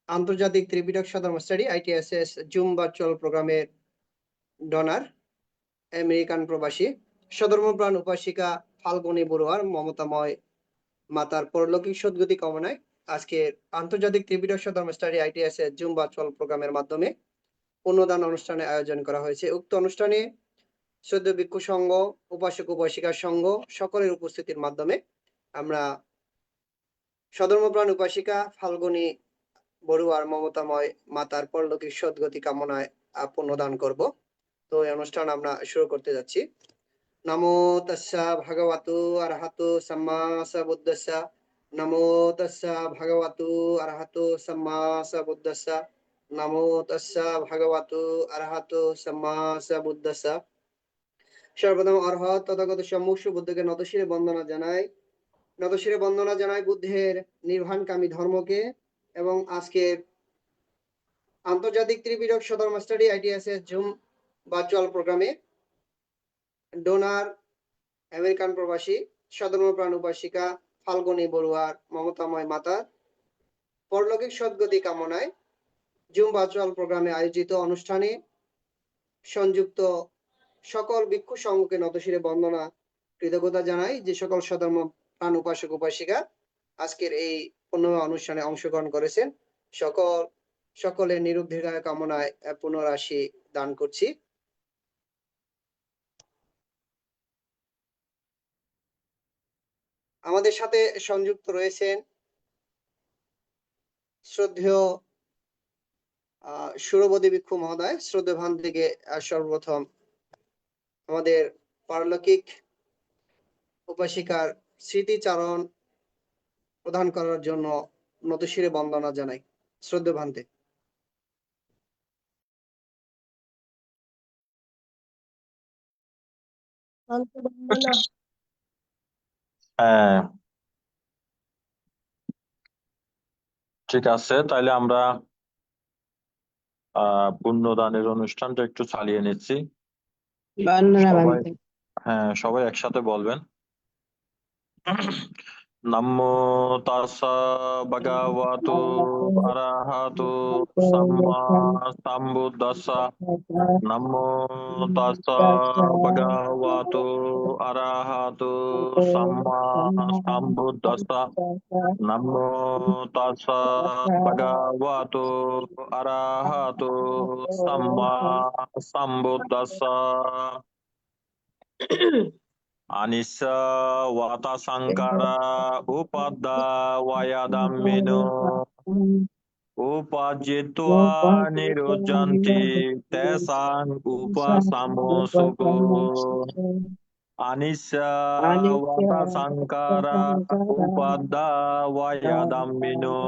আন্তর্জাতিক ত্রিপিটক সাধর্ম স্টাডি ITSS জুম ভার্চুয়াল প্রোগ্রামের ডোনার আমেরিকান প্রবাসী সধর্মপ্রাণ উপাসিকা ফাল্গুনী বড়ুয়ার মমতাময় মাতার পরলৌকিক সদ্গতি কামনায় আজকে আন্তর্জাতিক ত্রিপিটক সাধর্ম স্টাডি ITSS জুম ভার্চুয়াল প্রোগ্রামের মাধ্যমে পুণ্যদান অনুষ্ঠানের আয়োজন করা হয়েছে। উক্ত অনুষ্ঠানে সদ্য ভিক্ষু সংঘ, উপাসক উপাসিকা সংঘ সকলের উপস্থিতির মাধ্যমে আমরা সধর্মপ্রাণ উপাসিকা ফাল্গুনী বড়ুয়ার মমতাময় মাতার পরলৌকিক সদ্গতি কামনায় পুণ্যদান করব। তো এই অনুষ্ঠান আমরা শুরু করতে যাচ্ছি। নমো তাস্সা ভগবতু অরহতু সাম্মা সম্বুদ্ধাস্সা। নমো তাস্সা ভগবতু অরহতু সাম্মা সম্বুদ্ধাস্সা। নমো তাস্সা ভগবতু অরহতু সাম্মা সম্বুদ্ধাস্সা। সর্বপ্রথম অরহত তথাগত সম্মুখ বুদ্ধকে নতশিরে বন্দনা জানাই বুদ্ধের নির্বাণকামী ধর্মকে এবং আজকে আন্তর্জাতিক ত্রিপিটক সাধর্ম স্টাডি ITSS জুম ভার্চুয়াল প্রোগ্রামে ডোনার আমেরিকান প্রবাসী সধর্মপ্রাণ উপাসিকা ফাল্গুনী বড়ুয়ার মমতাময় মাতার পরলৌকিক সদ্গতি কামনায় জুম ভার্চুয়াল প্রোগ্রামে আয়োজিত অনুষ্ঠানে সংযুক্ত সকল ভিক্ষু সংঘকে নতশিরে বন্দনা কৃতজ্ঞতা জানাই যে সকল সধর্মপ্রাণ উপাসক উপাসিকা আজকের এই পুণ্যময় অনুষ্ঠানে অংশগ্রহণ করেছেন। সকলের নিরোগ দীর্ঘায়ু কামনায় পুনরাশি দান করছি। আমাদের সাথে সংযুক্ত রয়েছেন শ্রদ্ধেয় সুরবদী ভিক্ষু মহোদয়। শ্রদ্ধেয় ভান থেকে সর্বপ্রথম আমাদের পারলৌকিক উপাসিকার স্মৃতিচারণ প্রদান করার জন্য নতশিরে বন্দনা জানাই। শ্রদ্ধেয় ভান্তে। হ্যাঁ, ঠিক আছে, তাইলে আমরা পুণ্যদানের অনুষ্ঠানটা একটু চালিয়ে নিচ্ছি। সবাই একসাথে বলবেন। নমো তাস্সা ভগবতু অরহতু সাম্মা সম্বুদ্ধাস্সা। নমো তাস্সা ভগবতু অরহতু সাম্মা সম্বুদ্ধাস্সা। নমো তাস্সা ভগবতু অরহতু সাম্মা সম্বুদ্ধাস্সা। আনিসা ওয়াতা সাংকারা উপাদ্যাওয়ায়াদাম্মিনো উপাজিত্বা নিরুজ্জন্তি তেসাং উপাসামোসুকো। আনিসা ওয়াতা সাংকারা উপাদ্যাওয়ায়াদাম্মিনো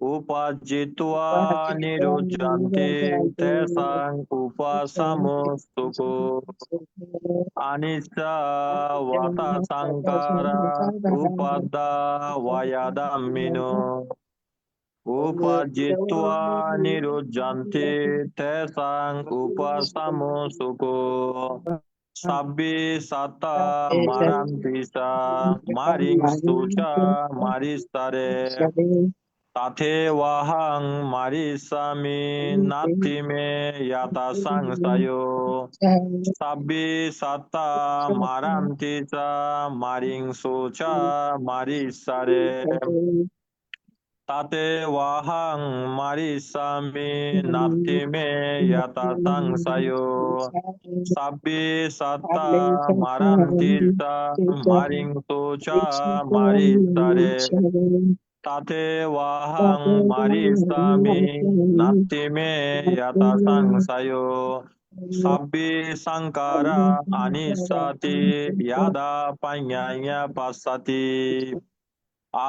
উপাজিত্বা নিরুজ্জন্তি তেসাং উপাসামোসুকো। আনিসা ওয়াতা সাংকারা উপাদ্যাওয়ায়াদাম্মিনো উপাজিত্বা নিরুজ্জন্তি তেসাং উপাসামোসুকো। সাব্বি সাত্তা মারান্তিসা মারিংসুচা মারিস্তারে তাথে ওয়াহাং মারিসামি নাতি মে ইয়াতা সংশয়ো। সাব্বি সাত্তা মারান্তিসা মারিংসুচা মারিসারে তাতে ওয়াহাং মারিসামি নাতি মে ইয়াতা সংশয়ো। সাব্বি সাত্তা মারান্তিসা মারিংসুচা মারিসারে তাতে ওয়াহাং মারিসামি নাতি মে ইয়াতা সংশয়ো। সাব্বি সাংকারা আনিসাতি ইয়াদা পাඤ্ඤায়া পাসাতি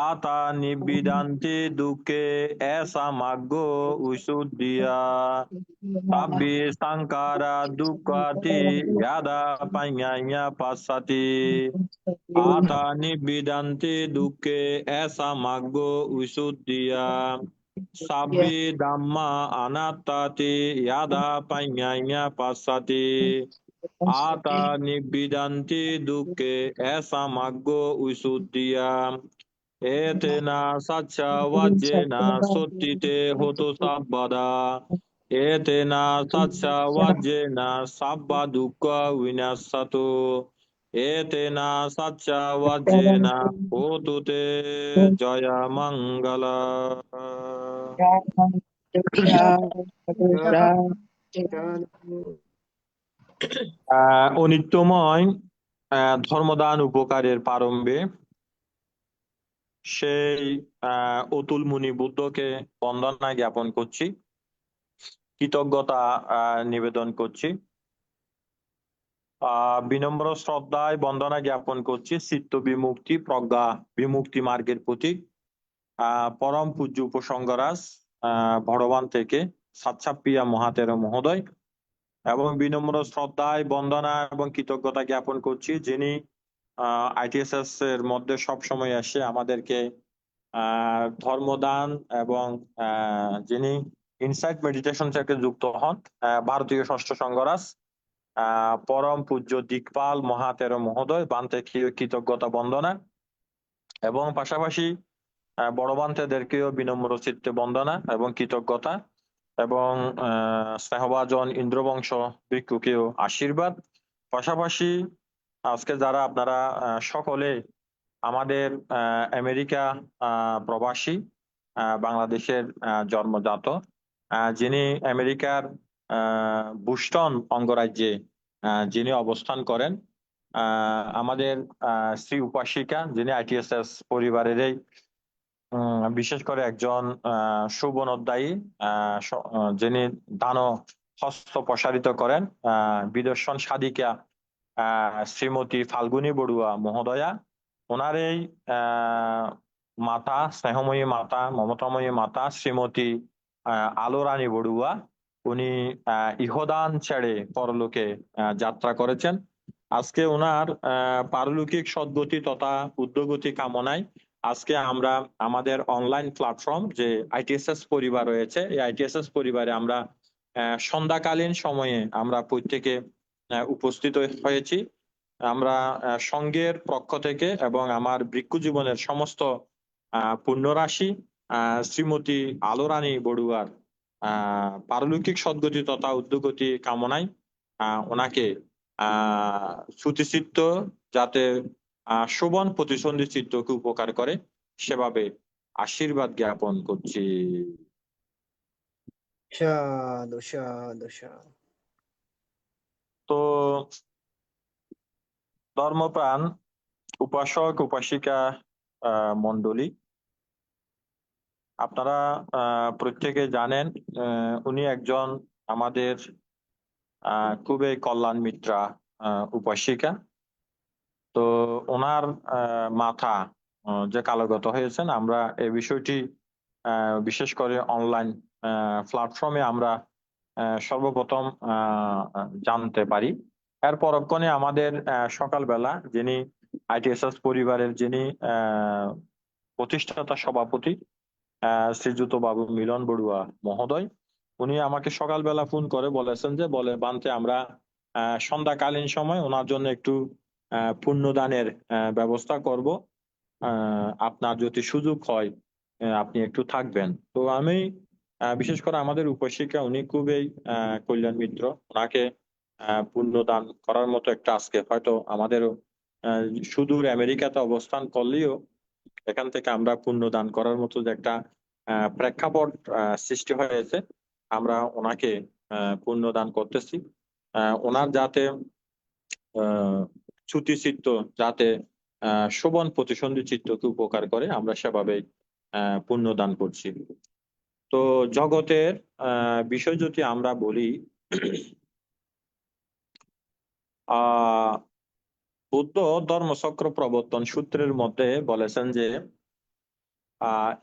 আতা নিবিদান্তি দুঃখে এসা মাগ্গো উশুদ্ধিয়া। সাব্বি সাংকারা দুঃখাতি ইয়াদা পাඤ্ඤায়া পাসাতি আতা নিবিদান্তি দুঃখে এসা মাগ্গো উশুদ্ধিয়া। সাব্বি ধাম্মা অনাত্তাতি ইয়াদা পাඤ্ඤায়া পাসাতি আতা নিবিদান্তি দুঃখে এসা মাগ্গো উশুদ্ধিয়া। Etena satcha vajjena sottite hotu sabbada. Etena satcha vajjena sabba dukkha vinassato. Etena satcha vajjena hotu te jaya mangala. অনিত্যময় ধর্মদান উপকারের প্রারম্ভে সেই অতুল মুনি বুদ্ধকে বন্দনা জ্ঞাপন করছি, কৃতজ্ঞতা নিবেদন করছি, বিনম্র শ্রদ্ধায় বন্দনা জ্ঞাপন করছি চিত্ত বিমুক্তি প্রজ্ঞা বিমুক্তি মার্গের প্রতীক পরম পূজ্য উপসংগরাজ ভগবান থেকে সাতসাপ্পিয়া মহাতের মহোদয়, এবং বিনম্র শ্রদ্ধায় বন্দনা এবং কৃতজ্ঞতা জ্ঞাপন করছি যিনি ITSS এর মধ্যে সবসময় এসে আমাদেরকে ধর্মদান এবং যিনি ইনসাইট মেডিটেশন থেকে যুক্ত হন ভারতীয় ষষ্ঠ সংঘরাজ পরম পূজ্য দিকপাল মহাতের মহোদয় বান্তে কৃতজ্ঞতা বন্দনা, এবং পাশাপাশি বড় বান্তেদেরকেও বিনম্র চিত্তে বন্দনা এবং কৃতজ্ঞতা, এবং স্নেহভাজন ইন্দ্রবংশ ভিক্ষুকেও আশীর্বাদ। পাশাপাশি আজকে যারা আপনারা সকলে আমাদের আমেরিকা প্রবাসী বাংলাদেশের জন্মজাত, যিনি আমেরিকার বুস্টন অঙ্গরাজ্যে যিনি অবস্থান করেন, আমাদের শ্রী উপাসিকা যিনি ITSS পরিবারেরই বিশেষ করে একজন সুবর্ণোদ্যায়ী, যিনি দান হস্ত প্রসারিত করেন, বিদর্শন সাধিকা শ্রীমতী ফাল্গুনী বড়ুয়া মহোদয়া, ওনার এই মাতা স্নেহময়ী মাতা মমতাময়ী মাতা শ্রীমতী আলো রানী বড়ুয়া, উনি ইহদান ছেড়ে পরলোকে যাত্রা করেছেন। আজকে ওনার পারলৌকিক সদ্গতি তথা উদ্যোগতি কামনায় আজকে আমরা আমাদের অনলাইন প্ল্যাটফর্ম যে ITSS পরিবার রয়েছে, এই ITSS পরিবারে আমরা সন্ধ্যাকালীন সময়ে আমরা প্রত্যেকে উপস্থিত হয়েছি। আমরা সংঘের পক্ষ থেকে এবং আমার ভিক্ষু জীবনের সমস্ত পুণ্যরাশি শ্রীমতী আলো রানী বড়ুয়ার পারলৌকিক সদ্গতি তথা উদ্যোগতি কামনায় ওনাকে শ্রুতিচিত্ত যাতে শোভন প্রতিসন্ধি চিত্তকে উপকার করে সেভাবে আশীর্বাদ জ্ঞাপন করছি। সাধু সাধু সাধু। তো ধর্মপ্রাণ উপাসক উপাসিকা মণ্ডলী, আপনারা প্রত্যেকে জানেন উনি একজন আমাদের খুবই কল্যাণ মিত্রা উপাসিকা। তো ওনার মাথা যে কালগত হয়েছেন, আমরা এই বিষয়টি বিশেষ করে অনলাইন প্ল্যাটফর্মে আমরা সর্বপ্রথম জানতে পারি। এর পরক্ষণে আমাদের সকালবেলা যিনি ITSS পরিবারের যিনি প্রতিষ্ঠাতা সভাপতি শ্রীযুত বাবু মিলন বড়ুয়া মহোদয়, উনি আমাকে সকালবেলা ফোন করে বলেছেন যে বান্তে আমরা সন্ধ্যাকালীন সময় ওনার জন্য একটু পুণ্যদানের ব্যবস্থা করব, আপনার যদি সুযোগ হয় আপনি একটু থাকবেন। তো আমি বিশেষ করে আমাদের উপাসিকা উনি খুবই কল্যাণ মিত্র, ওনাকে পুণ্যদান করার মতো একটা আজকে হয়তো আমাদেরও সুদূর আমেরিকাতে অবস্থান করলেও এখান থেকে আমরা পুণ্যদান করার মতো যে একটা প্রেক্ষাপট সৃষ্টি হয়েছে, আমরা ওনাকে পুণ্যদান করতেছি। ওনার যাতে শ্রুতিচিত্ত যাতে শোভন প্রতিসন্ধি চিত্তকে উপকার করে আমরা সেভাবে পুণ্যদান করছি। তো জগতের বিষয় যদি আমরা বলি, বুদ্ধ ধর্মচক্র প্রবর্তন সূত্রের মধ্যে বলেছেন যে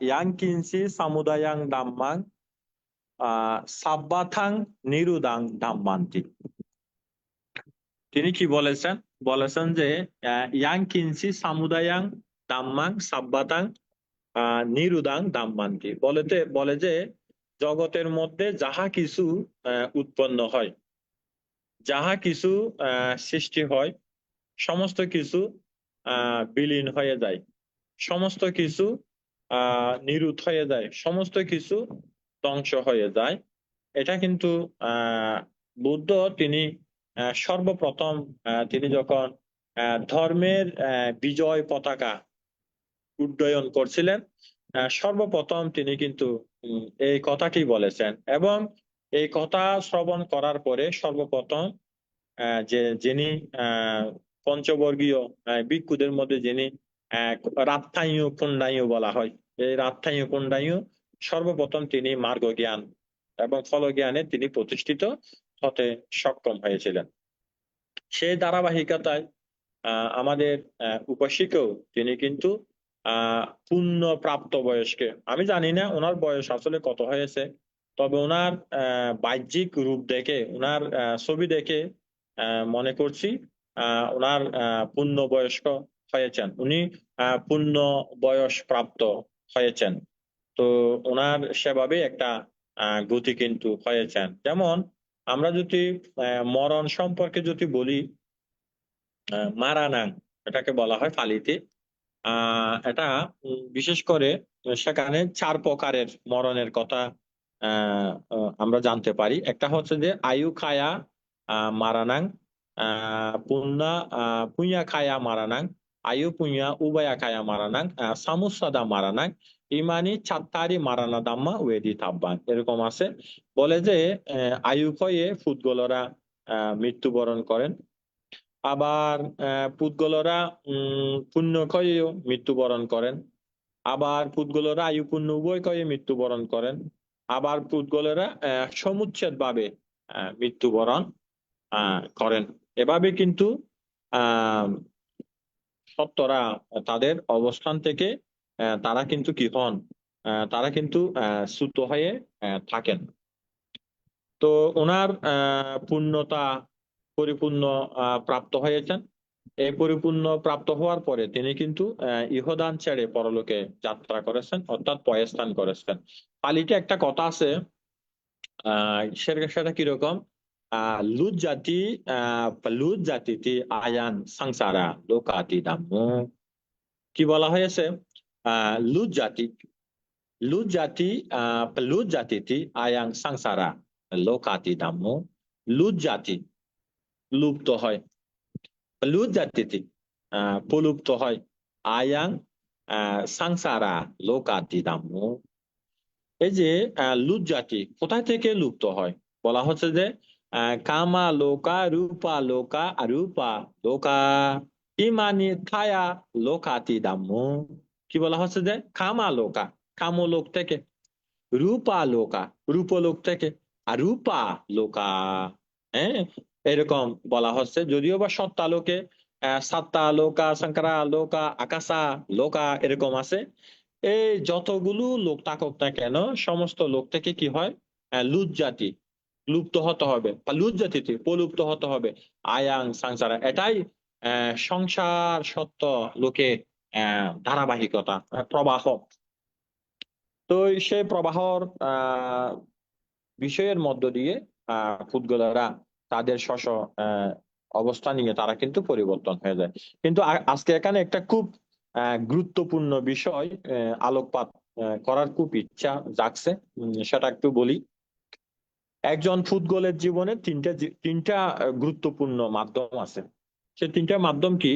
ইয়াং কিঞ্চি সামুদায়াং দাম্মাং সাব্বাথাং নিরুদাং দাম্মান্তি। তিনি কি বলেছেন? বলেছেন যে ইয়াং কিঞ্চি সামুদায়াং দাম্মাং সাব্বাতাং নিরুদাং দাম্মান্তি। বলে যে জগতের মধ্যে যাহা কিছু উৎপন্ন হয়, যাহা কিছু সৃষ্টি হয়, সমস্ত কিছু বিলীন হয়ে যায়, সমস্ত কিছু নিরুৎ হয়ে যায়, সমস্ত কিছু ধ্বংস হয়ে যায়। এটা কিন্তু বুদ্ধ তিনি সর্বপ্রথম তিনি যখন ধর্মের বিজয় পতাকা উড্ডয়ন করছিলেন, সর্বপ্রথম তিনি কিন্তু এই কথাটি বলেছেন। এবং এই কথা শ্রবণ করার পরে সর্বপ্রথম যিনি পঞ্চবর্গীয় ভিক্ষুদের মধ্যে যিনি রাত্তায়ু কুণ্ডায়ু বলা হয়, এই রাত্তায়ু কুণ্ডায়ু সর্বপ্রথম তিনি মার্গ জ্ঞান এবং ফল জ্ঞানে তিনি প্রতিষ্ঠিত হতে সক্ষম হয়েছিলেন। সেই ধারাবাহিকতায় আমাদের উপাসিকও তিনি কিন্তু পূর্ণ প্রাপ্ত বয়স্কে, আমি জানি না ওনার বয়স আসলে কত হয়েছে, তবে ওনার বাহ্যিক রূপ দেখে, ওনার ছবি দেখে মনে করছি ওনার পূর্ণ বয়স্ক হয়েছেন, উনি পূর্ণ বয়স প্রাপ্ত হয়েছেন। তো ওনার সেভাবে একটা গতি কিন্তু হয়েছেন। যেমন আমরা যদি মরণ সম্পর্কে যদি বলি, মারানাং এটাকে বলা হয় পালিতে। এটা বিশেষ করে সেখানে 4 প্রকারের মরণের কথা আমরা জানতে পারি। একটা হচ্ছে যে আয়ু খায়া মারানাং, পুণ্যা পুঁয়া খায়া মারানাং, আয়ু পুঁয়া উভয়া খায়া মারানাং, সামুসাদা মারানাং, ইমানি চাত্তারি মারানা দাম্মা ওয়েদি থাব্বান, এরকম আছে। বলে যে আয়ু খয়ে ফুটবলরা মৃত্যুবরণ করেন, আবার পুদ্গলরা পুণ্য ক্ষয়েও মৃত্যুবরণ করেন, আবার পুদ্গলরা আয়ু পুণ্য উভয় ক্ষয়ে মৃত্যুবরণ করেন, আবার পুদ্গলেরা সমুচ্ছেদ ভাবে মৃত্যুবরণ করেন। এভাবে কিন্তু আহ সত্যরা তাদের অবস্থান থেকে তারা কিন্তু কি হন, তারা কিন্তু চ্যুত হয়ে থাকেন। তো ওনার পূর্ণতা পরিপূর্ণ প্রাপ্ত হয়েছেন। এই পরিপূর্ণ প্রাপ্ত হওয়ার পরে তিনি কিন্তু ইহদান ছেড়ে পরলোকে যাত্রা করেছেন, অর্থাৎ পয়স্থান করেছেন। পালিতে একটা কথা আছে, সেটা কিরকম, লুজ জাতি লুজ জাতিতে আয়ান সংসারা লোকাতি দাম্মু। কি বলা হয়েছে, লুজ জাতি লুজ জাতি লুজ জাতিতে আয়াং সংসারা লোকাতি দাম্মু। লুজ জাতি লুপ্ত হয়, লুজ জাতিতে প্রলুপ্ত হয়, আয়াং সংসারা লোকাতি দাম্মু। এই যে লুজ জাতি কোথা থেকে লুপ্ত হয়, বলা হচ্ছে যে কামা লোকা রূপা লোকা অরূপা লোকা ইমানি থায়া লোকাতি দাম্মু। কি বলা হচ্ছে যে কামা লোকা কামলোক থেকে, রূপা লোকা রূপলোক থেকে, আর রূপা লোকা, হ্যাঁ এরকম বলা হচ্ছে। যদিও বা সত্তা লোকে সাত্তা লোকা শঙ্করা লোকা আকাশা লোকা এরকম আছে। এই যতগুলো লোক থাকুক না কেন, সমস্ত লোক থেকে কি হয়, লুজ জাতি লুপ্ত হতে হবে, বা লুজ জাতিতে প্রলুপ্ত হতে হবে। আয়াং সংসারা, এটাই সংসার সত্য লোকে ধারাবাহিকতা প্রবাহ। তো সেই প্রবাহর বিষয়ের মধ্য দিয়ে ফুটবলাররা তাদের স্ব অবস্থা নিয়ে তারা কিন্তু পরিবর্তন হয়ে যায়। কিন্তু আজকে এখানে একটা খুব গুরুত্বপূর্ণ বিষয় আলোকপাত করার খুব ইচ্ছা জাগছে, সেটা একটু বলি। একজন ফুটবলের জীবনে তিনটা গুরুত্বপূর্ণ মাধ্যম আছে। সে তিনটা মাধ্যম কি,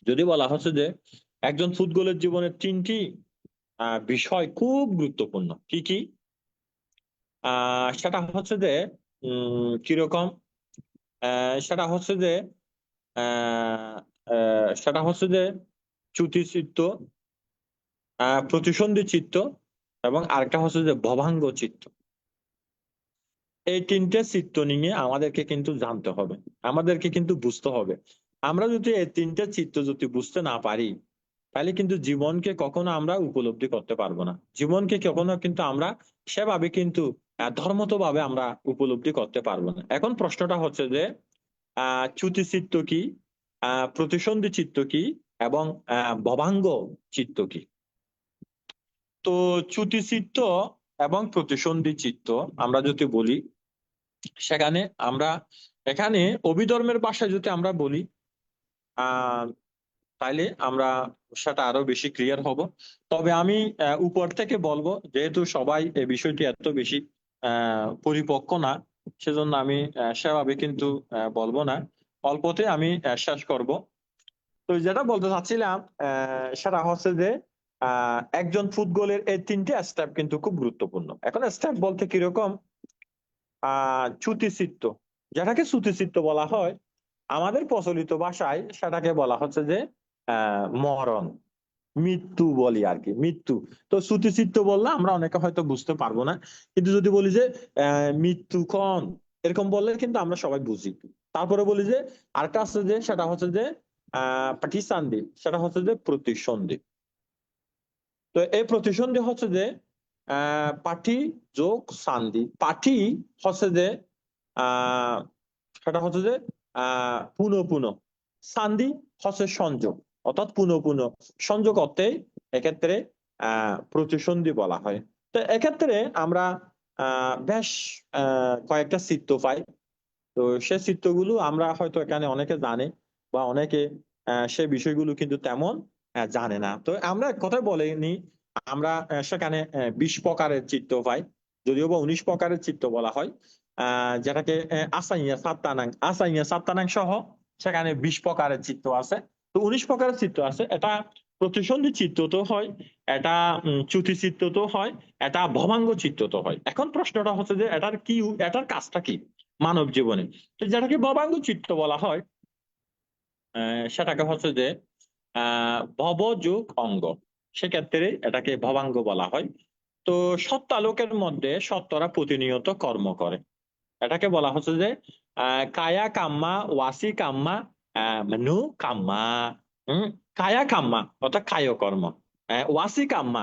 যদি বলা হচ্ছে যে একজন ফুটবলের জীবনে তিনটি বিষয় খুব গুরুত্বপূর্ণ, কি কি? সেটা হচ্ছে যে কিরকম, সেটা হচ্ছে যে সেটা হচ্ছে যে চ্যুতি চিত্ত, প্রতিসন্ধি চিত্ত, এবং আরেকটা হচ্ছে যে ভবাঙ্গ চিত্ত। এই তিনটে চিত্ত নিয়ে আমাদেরকে কিন্তু জানতে হবে, আমাদেরকে কিন্তু বুঝতে হবে। আমরা যদি এই তিনটে চিত্ত যদি বুঝতে না পারি, তাহলে কিন্তু জীবনকে কখনো আমরা উপলব্ধি করতে পারবো না। জীবনকে কখনো কিন্তু আমরা সেভাবে কিন্তু ধর্মতভাবে আমরা উপলব্ধি করতে পারবো না। এখন প্রশ্নটা হচ্ছে যে চ্যুতি চিত্ত কি, প্রতিসন্ধি চিত্ত কি, এবং ভবাঙ্গ চিত্ত কি? তো চ্যুতি চিত্ত এবং প্রতিসন্ধি চিত্ত আমরা যদি বলি, সেখানে আমরা এখানে অভিধর্মের ভাষায় যদি আমরা বলি, তাইলে আমরা সেটা আরো বেশি ক্লিয়ার হব। তবে আমি উপর থেকে বলবো, যেহেতু সবাই এই বিষয়টি এত বেশি পরিপক্ক না, সেজন্য আমি সেভাবে কিন্তু বলবো না, অল্পতে আমি শেষ করব। তো যেটা বলতে চাচ্ছিলাম সেটা হচ্ছে যে একজন ফুটবলের এই তিনটে স্টেপ কিন্তু খুব গুরুত্বপূর্ণ। এখন স্টেপ বলতে কিরকম, চ্যুতিচিত্ত, যেটাকে চ্যুতিচিত্ত বলা হয়, আমাদের প্রচলিত ভাষায় সেটাকে বলা হচ্ছে যে মরণ, মৃত্যু বলি আর কি, মৃত্যু। তো চ্যুতিচিত্ত বললে আমরা অনেকে হয়তো বুঝতে পারবো না, কিন্তু যদি বলি যে মৃত্যুক্ষণ, এরকম বললে কিন্তু আমরা সবাই বুঝি। তারপরে বলি যে আরেকটা আছে যে সেটা হচ্ছে যে পাকিস্তানি, সেটা হচ্ছে যে প্রতিসন্ধি। তো এই প্রতিসন্ধি হচ্ছে যে পাঠি যোগ সান্ধি। পাঠি হচ্ছে যে আহ সেটা হচ্ছে যে পুনঃ পুনঃ, সান্ধি হচ্ছে সংযোগ, অর্থাৎ পুনঃ পুনঃ সংযোগ অর্থে এক্ষেত্রে প্রতিসন্ধি বলা হয়। তো এক্ষেত্রে আমরা বেশ কয়েকটা চিত্র পাই। তো সে চিত্রগুলো আমরা হয়তো এখানে অনেকে জানে, বা অনেকে সে বিষয়গুলো কিন্তু তেমন জানে না। তো আমরা এক কথায় বলেনি, আমরা সেখানে 20 প্রকারের চিত্র পাই, যদিও বা 19 প্রকারের চিত্র বলা হয়, যেটাকে আসাইয়া সাত্তানাং সহ সেখানে 20 প্রকারের চিত্র আছে। তো 19 প্রকারের চিত্র আছে, এটা প্রতিসন্ধি চিত্র তো হয়, এটা চ্যুতি চিত্র তো হয়, এটা ভবাঙ্গ চিত্র তো হয়। এখন প্রশ্নটা হচ্ছে যে এটার কি, এটার কাজটা কি মানব জীবনে। তো যেটাকে ভবাঙ্গ চিত্ত বলা হয়, সেটাকে হচ্ছে যে ভব যোগ অঙ্গ, সেক্ষেত্রে এটাকে ভবাঙ্গ বলা হয়। তো সত্তালোকের মধ্যে সত্তরা প্রতিনিয়ত কর্ম করে, এটাকে বলা হচ্ছে যে কায়া কাম্মা ওয়াসি কাম্মা মনু কাম্মা। হম, কায়া কাম্মা অর্থাৎ কায় কর্ম, ওয়াসি কাম্মা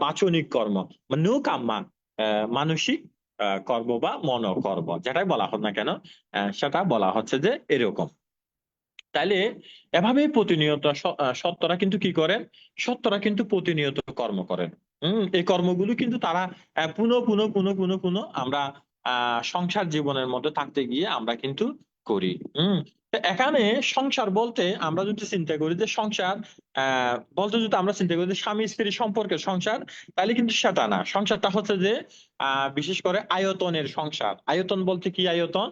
বাচনিক কর্ম, মনু কাম্মা মানসিক কর্ম বা মনোকর্ম, যেটাই বলা হোক না কেন, সেটা বলা হচ্ছে যে এরকম। তাইলে এভাবে প্রতিনিয়ত সত্তরা কিন্তু কি করেন, সত্তরা কিন্তু প্রতিনিয়ত কর্ম করেন। এই কর্মগুলো কিন্তু তারা পুনঃ পুনঃ পুনঃ পুনঃ পুনঃ আমরা সংসার জীবনের মধ্যে থাকতে গিয়ে আমরা কিন্তু করি। তো এখানে সংসার বলতে আমরা যদি চিন্তা করি যে সংসার বলতে, যদি আমরা চিন্তা করি যে স্বামী স্ত্রী সম্পর্কের সংসার, তাহলে কিন্তু সেটা না। সংসারটা হচ্ছে যে বিশেষ করে আয়তনের সংসার। আয়তন বলতে কি আয়তন,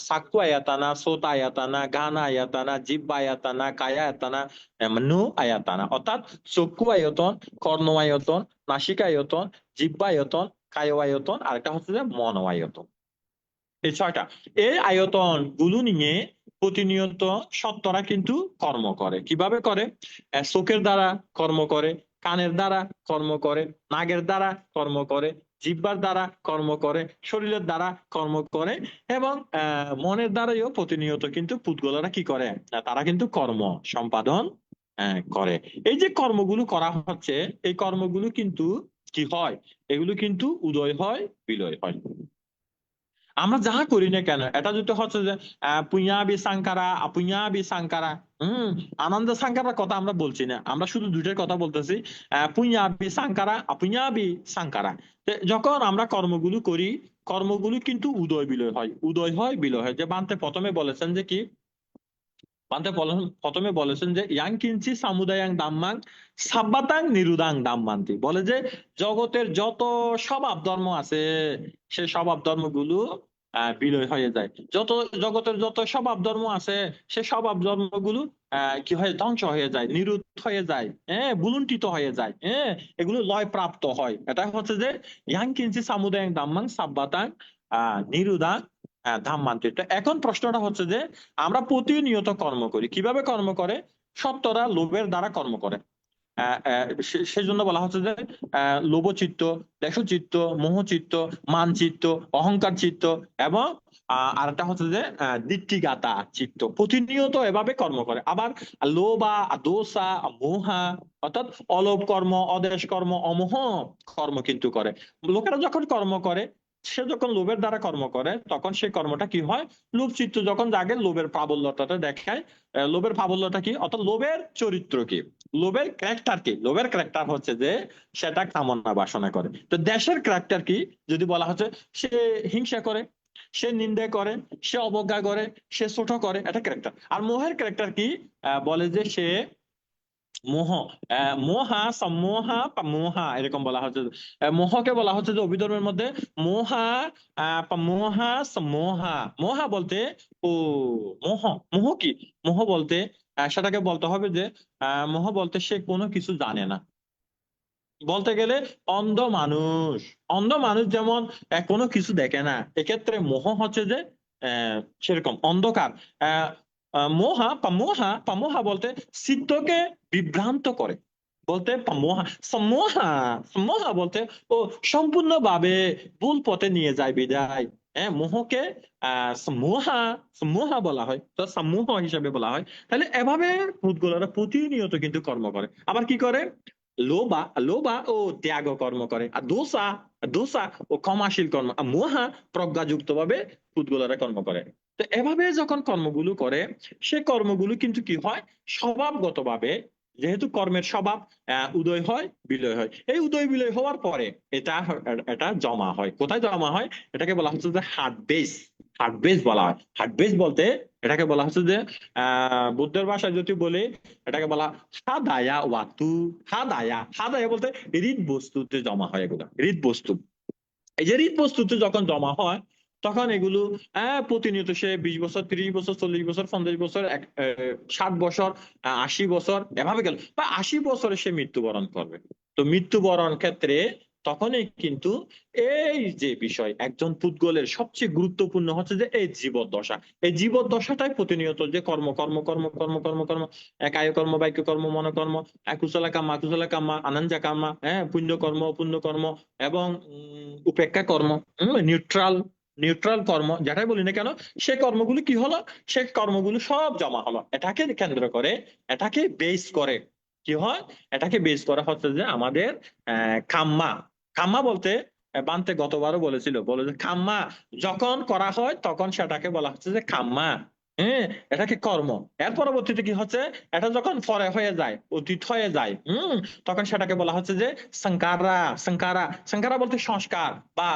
সাক্কু আয়াতানা, সোত আয়াতানা, গান আয়াতানা, জিব্বা আয়াতানা, কায়া আয়াতানা, নু আয়াতানা, অর্থাৎ চক্ষু আয়তন, কর্ণ আয়তন, নাসিকা আয়তন, জিব্বা আয়তন, কায় আয়তন, আরেকটা হচ্ছে যে মন আয়তন। এই ছয়টা, এই আয়তন গুলো নিয়ে প্রতিনিয়ত সত্তরা কিন্তু কর্ম করে। কিভাবে করে? চোখের দ্বারা কর্ম করে, কানের দ্বারা কর্ম করে, নাকের দ্বারা কর্ম করে, জিহ্বার দ্বারা কর্ম করে, শরীরের দ্বারা কর্ম করে, এবং মনের দ্বারাও প্রতিনিয়ত কিন্তু পুতগলেরা কি করে, তারা কিন্তু কর্ম সম্পাদন করে। এই যে কর্মগুলো করা হচ্ছে, এই কর্মগুলো কিন্তু কি হয়, এগুলো কিন্তু উদয় হয়, বিলয় হয়। আমরা যাহা করি না কেন, এটা যদি হচ্ছে যে পুঞ্জাবি সাংকারা, আপুঞ্জাবি সাংকারা, আনন্দ সাংকারার কথা আমরা বলছি না, আমরা শুধু দুইটার কথা বলতেছি, পুঞ্জাবি সাংকারা, আপুঞ্জাবি সাংকারা। যখন আমরা কর্মগুলো করি, কর্মগুলো কিন্তু উদয় বিলয় হয়, উদয় হয় বিলয় হয়। যে বান্তে প্রথমে বলেছেন যে কি, বান্তে প্রথমে বলেছেন যে ইয়াং কিঞ্চি সামুদায়াং দাম্মাং সাব্বাতাং নিরুদাং দাম্মান্তি, বলে যে জগতের যত স্বভাব ধর্ম আছে, সে স্বভাব ধর্মগুলো বিলয় হয়ে যায়। যত জগতের যত স্বভাব ধর্ম আছে, সে স্বভাব ধর্মগুলো কি হয়, ধ্বংস হয়ে যায়, নিরুদ্ধ হয়ে যায়, বুলুন্ঠিত হয়ে যায়, এগুলো লয় প্রাপ্ত হয়। এটা হচ্ছে যে ইয়াং কিঞ্চি সামুদায়াং দাম্মাং সাব্বাতাং নিরুদাং ধাম্মান্তি। তো এখন প্রশ্নটা হচ্ছে যে আমরা প্রতিনিয়ত কর্ম করি, কিভাবে কর্ম করে? সত্তরা লোভের দ্বারা কর্ম করে। সেজন্য বলা হচ্ছে যে লোভচিত্ত, দেশচিত্ত, মোহচিত্ত, মানচিত্ত, অহংকার চিত্ত, এবং আরেকটা হচ্ছে যে দিট্টিগাতা চিত্ত, প্রতিনিয়ত এভাবে কর্ম করে। আবার লোভা, দোষা, মোহা, অর্থাৎ অলোভ কর্ম, অদেশ কর্ম, অমোহ কর্ম কিন্তু করে। লোকেরা যখন কর্ম করে, সে যখন লোভের দ্বারা কর্ম করে, তখন সেই কর্মটা কি হয়, লোভ চিত্ত যখন জাগে, লোভের প্রাবল্যতাটা দেখায়। লোভের প্রাবল্যতা কি, অর্থাৎ লোভের চরিত্র কি, লোভের ক্যারেক্টার কি? লোভের ক্যারেক্টার হচ্ছে যে সেটা কামনা বাসনা করে। তো দেশের ক্যারেক্টার কি যদি বলা হচ্ছে, সে হিংসা করে, সে নিন্দা করে, সে অবজ্ঞা করে, সে ছোট করে, এটা ক্যারেক্টার। আর মোহের ক্যারেক্টার কি? বলে যে সে মোহ, মোহা সম্মোহা মোহা এরকম বলা হচ্ছে। মোহকে বলা হচ্ছে যে অভিধর্মের মধ্যে মোহা মোহা সম্মোহা। মোহা বলতে ও মোহ, মোহ কি? মোহ বলতে সেটাকে বলতে হবে যে মোহ বলতে সে কোনো কিছু জানে না। বলতে গেলে অন্ধ মানুষ। অন্ধ মানুষ যেমন কোনো কিছু দেখে না, এক্ষেত্রে মোহ হচ্ছে যে আহ, সেরকম অন্ধকার। আহ মোহা পামোহা, পামোহা বলতে চিত্তকে বিভ্রান্ত করে। বলতে পামোহা সম্মোহা, সম্মোহা বলতে ও সম্পূর্ণভাবে ভুল পথে নিয়ে যায় বিদায়। হ্যাঁ, মোহকে সম্মোহা, সম্মোহা বলা হয়, তো সম্মোহ হিসাবে বলা হয়। তাহলে এভাবে ভূতগুলোরা প্রতিনিয়ত কিন্তু কর্ম করে। আবার কি করে? লোভা, লোভা ও ত্যাগ কর্ম করে। আর দোষা, দোষা ও ক্ষমাশীল কর্ম। আর মোহা প্রজ্ঞাযুক্ত ভাবে ভূতগুলোরা কর্ম করে। তো এভাবে যখন কর্মগুলো করে, সে কর্মগুলো কিন্তু কি হয়? স্বভাবগত ভাবে, যেহেতু কর্মের স্বভাব, উদয় হয় বিলয় হয়। এই উদয় বিলয় হওয়ার পরে এটা এটা জমা হয়। কোথায় জমা হয়? এটাকে বলা হচ্ছে যে হার্ট বেস। হার্ট বেস বলা হয়। হার্ট বেস বলতে এটাকে বলা হচ্ছে যে বুদ্ধের ভাষায় যদি বলি, এটাকে বলা হাদায়া ওয়াতু। হাদায়া, হাদায়া বলতে হৃদ বস্তুতে জমা হয়। এগুলো হৃদ বস্তু। এই যে হৃদ বস্তুতে যখন জমা হয়, তখন এগুলো প্রতিনিয়ত সে 20 বছর, 30 বছর, 40 বছর, 50 বছর, 60 বছর, 80 বছর এভাবে গেল, বা 80 বছরে সে মৃত্যুবরণ করবে। তো মৃত্যুবরণ ক্ষেত্রে তখনই কিন্তু এই যে বিষয়, একজন পুদ্গলের সবচেয়ে গুরুত্বপূর্ণ হচ্ছে যে এই জীবদ্দশা। এই জীবদ্দশাটাই প্রতিনিয়ত যে কর্ম কর্ম কর্ম কর্ম কর্ম কর্ম, কায় কর্ম, বাক্য কর্ম, মনোকর্ম, কুশলা কাম্মা, কুশলা কাম্মা, আনন্দা কাম্মা, হ্যাঁ, পুণ্য কর্ম, পুণ্য কর্ম, এবং উপেক্ষা কর্ম, নিউট্রাল, নিউট্রাল কর্ম, যেটাই বলি না কেন, সে কর্মগুলো কি হলো? সে কর্মগুলো সব জমা হলো। এটাকে কেন্দ্র করে, এটাকে বেস করে কি হয়? এটাকে বেস করা হচ্ছে যে আমাদের কাম্মা। কাম্মা বলতে বান্তে গতবারও বলেছিল, বলে যে কাম্মা যখন করা হয় তখন সেটাকে বলা হচ্ছে যে কাম্মা। হ্যাঁ, এটাকে কর্ম। এর পরবর্তীতে কি হচ্ছে? এটা যখন পরে হয়ে যায়, অতীত হয়ে যায়, তখন সেটাকে বলা হচ্ছে যে সংকারা। সংকারা, সংকারা বলতে সংস্কার বা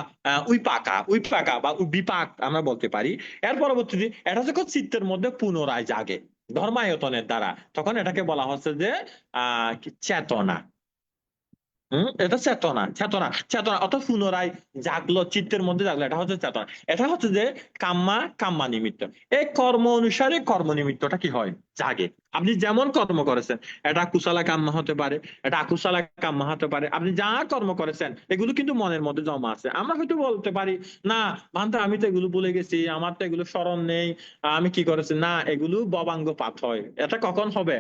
উইপাকা, উইপাকা বা বিপাক আমরা বলতে পারি। এর পরবর্তীতে এটা যখন চিত্তের মধ্যে পুনরায় জাগে ধর্মায়তনের দ্বারা, তখন এটাকে বলা হচ্ছে যে চেতনা। এটা চেতনা, চেতনা, চেতনা অর্থাৎ পুনরায় জাগলো, চিত্তের মধ্যে জাগলো, এটা হচ্ছে চেতনা। এটা হচ্ছে যে কাম্মা, কাম্মা নিমিত্ত। এই কর্ম অনুসারে কর্ম নিমিত্তটা কি হয়? জাগে। আপনি যেমন কর্ম করেছেন, এটা কুশলা কাম্মা হতে পারে, এটা আকুশলা কাম্মা হতে পারে। আপনি যা কর্ম করেছেন এগুলো কিন্তু মনের মধ্যে জমা আছে। আমরা হয়তো বলতে পারি না ভান্তা, আমি তো এগুলো ভুলে গেছি, আমার তো এগুলো স্মরণ নেই, আমি কি করেছি। না, এগুলো ববাঙ্গ পাপ হয়। এটা কখন হবে?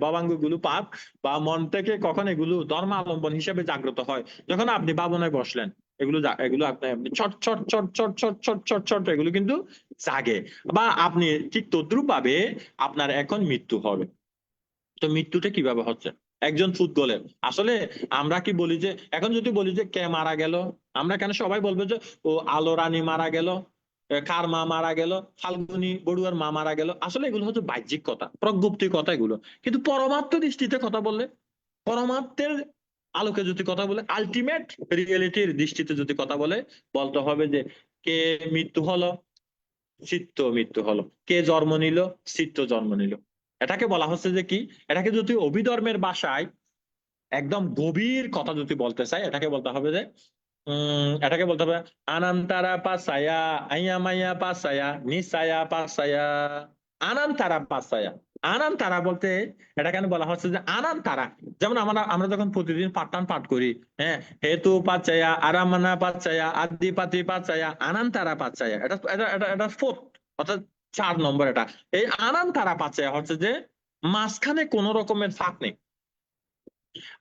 ববাঙ্গ গুলো পাপ বা মন থেকে কখন এগুলো ধর্মাবলম্বন হিসেবে জাগ্রত হয়? যখন আপনি ভাবনায় বসলেন, এগুলো এগুলো আপনি আপনি ছট ছট ছট ছট ছট ছট ছট ছট এগুলো কিন্তু জাগে। বা আপনি ঠিক তদ্রুপ ভাবে আপনার এখন মৃত্যু হবে। তো মৃত্যুটা কিভাবে হচ্ছে একজন ফুটবলের? আসলে আমরা কি বলি যে, এখন যদি বলি যে কে মারা গেল, আমরা কেন সবাই বলবো যে ও আলো রানী মারা গেল, কার মা মারা গেল, ফাল্গুনী বড়ুয়ার মা মারা গেল। আসলে এগুলো হচ্ছে বাহ্যিক কথা, প্রজ্ঞপ্তি কথা এগুলো। কিন্তু পরমার্থ দৃষ্টিতে কথা বললে, পরমার্থের আলোকে যদি কথা বলে, আলটিমেট রিয়েলিটির দৃষ্টিতে যদি কথা বলে, বলতে হবে যে কে মৃত্যু হলো? চিত্ত মৃত্যু হলো। কে জন্ম নিল? চিত্ত জন্ম নিল। এটাকে বলা হচ্ছে যে কি? এটাকে যদি অভিধর্মের ভাষায় একদম গভীর কথা যদি বলতে চাই, এটাকে বলতে হবে যে এটাকে বলতে হবে আনান্তারা পাসায়া, আইয়া মাইয়া পাসায়া, নিসায়া পাসায়া, আনান্তারা পাসায়া। আনান্তারা বলতে এটা কেন বলা হচ্ছে যে আনান্তারা? যেমন আমরা আমরা যখন প্রতিদিন পাঠটান পাঠ করি, হ্যাঁ, হেতু পাচ্ছায়া, আরামানা পাচ্ছায়া, আদি পাতি পাচ্ছায়া, আনান্তারা পাচ্ছায়া, এটা এটা এটা এটা ফোর্থ, অর্থাৎ 4 নম্বর। এটা এই আনান্তারা পাচ্ছায়া হচ্ছে যে মাঝখানে কোন রকমের ফাঁক নেই।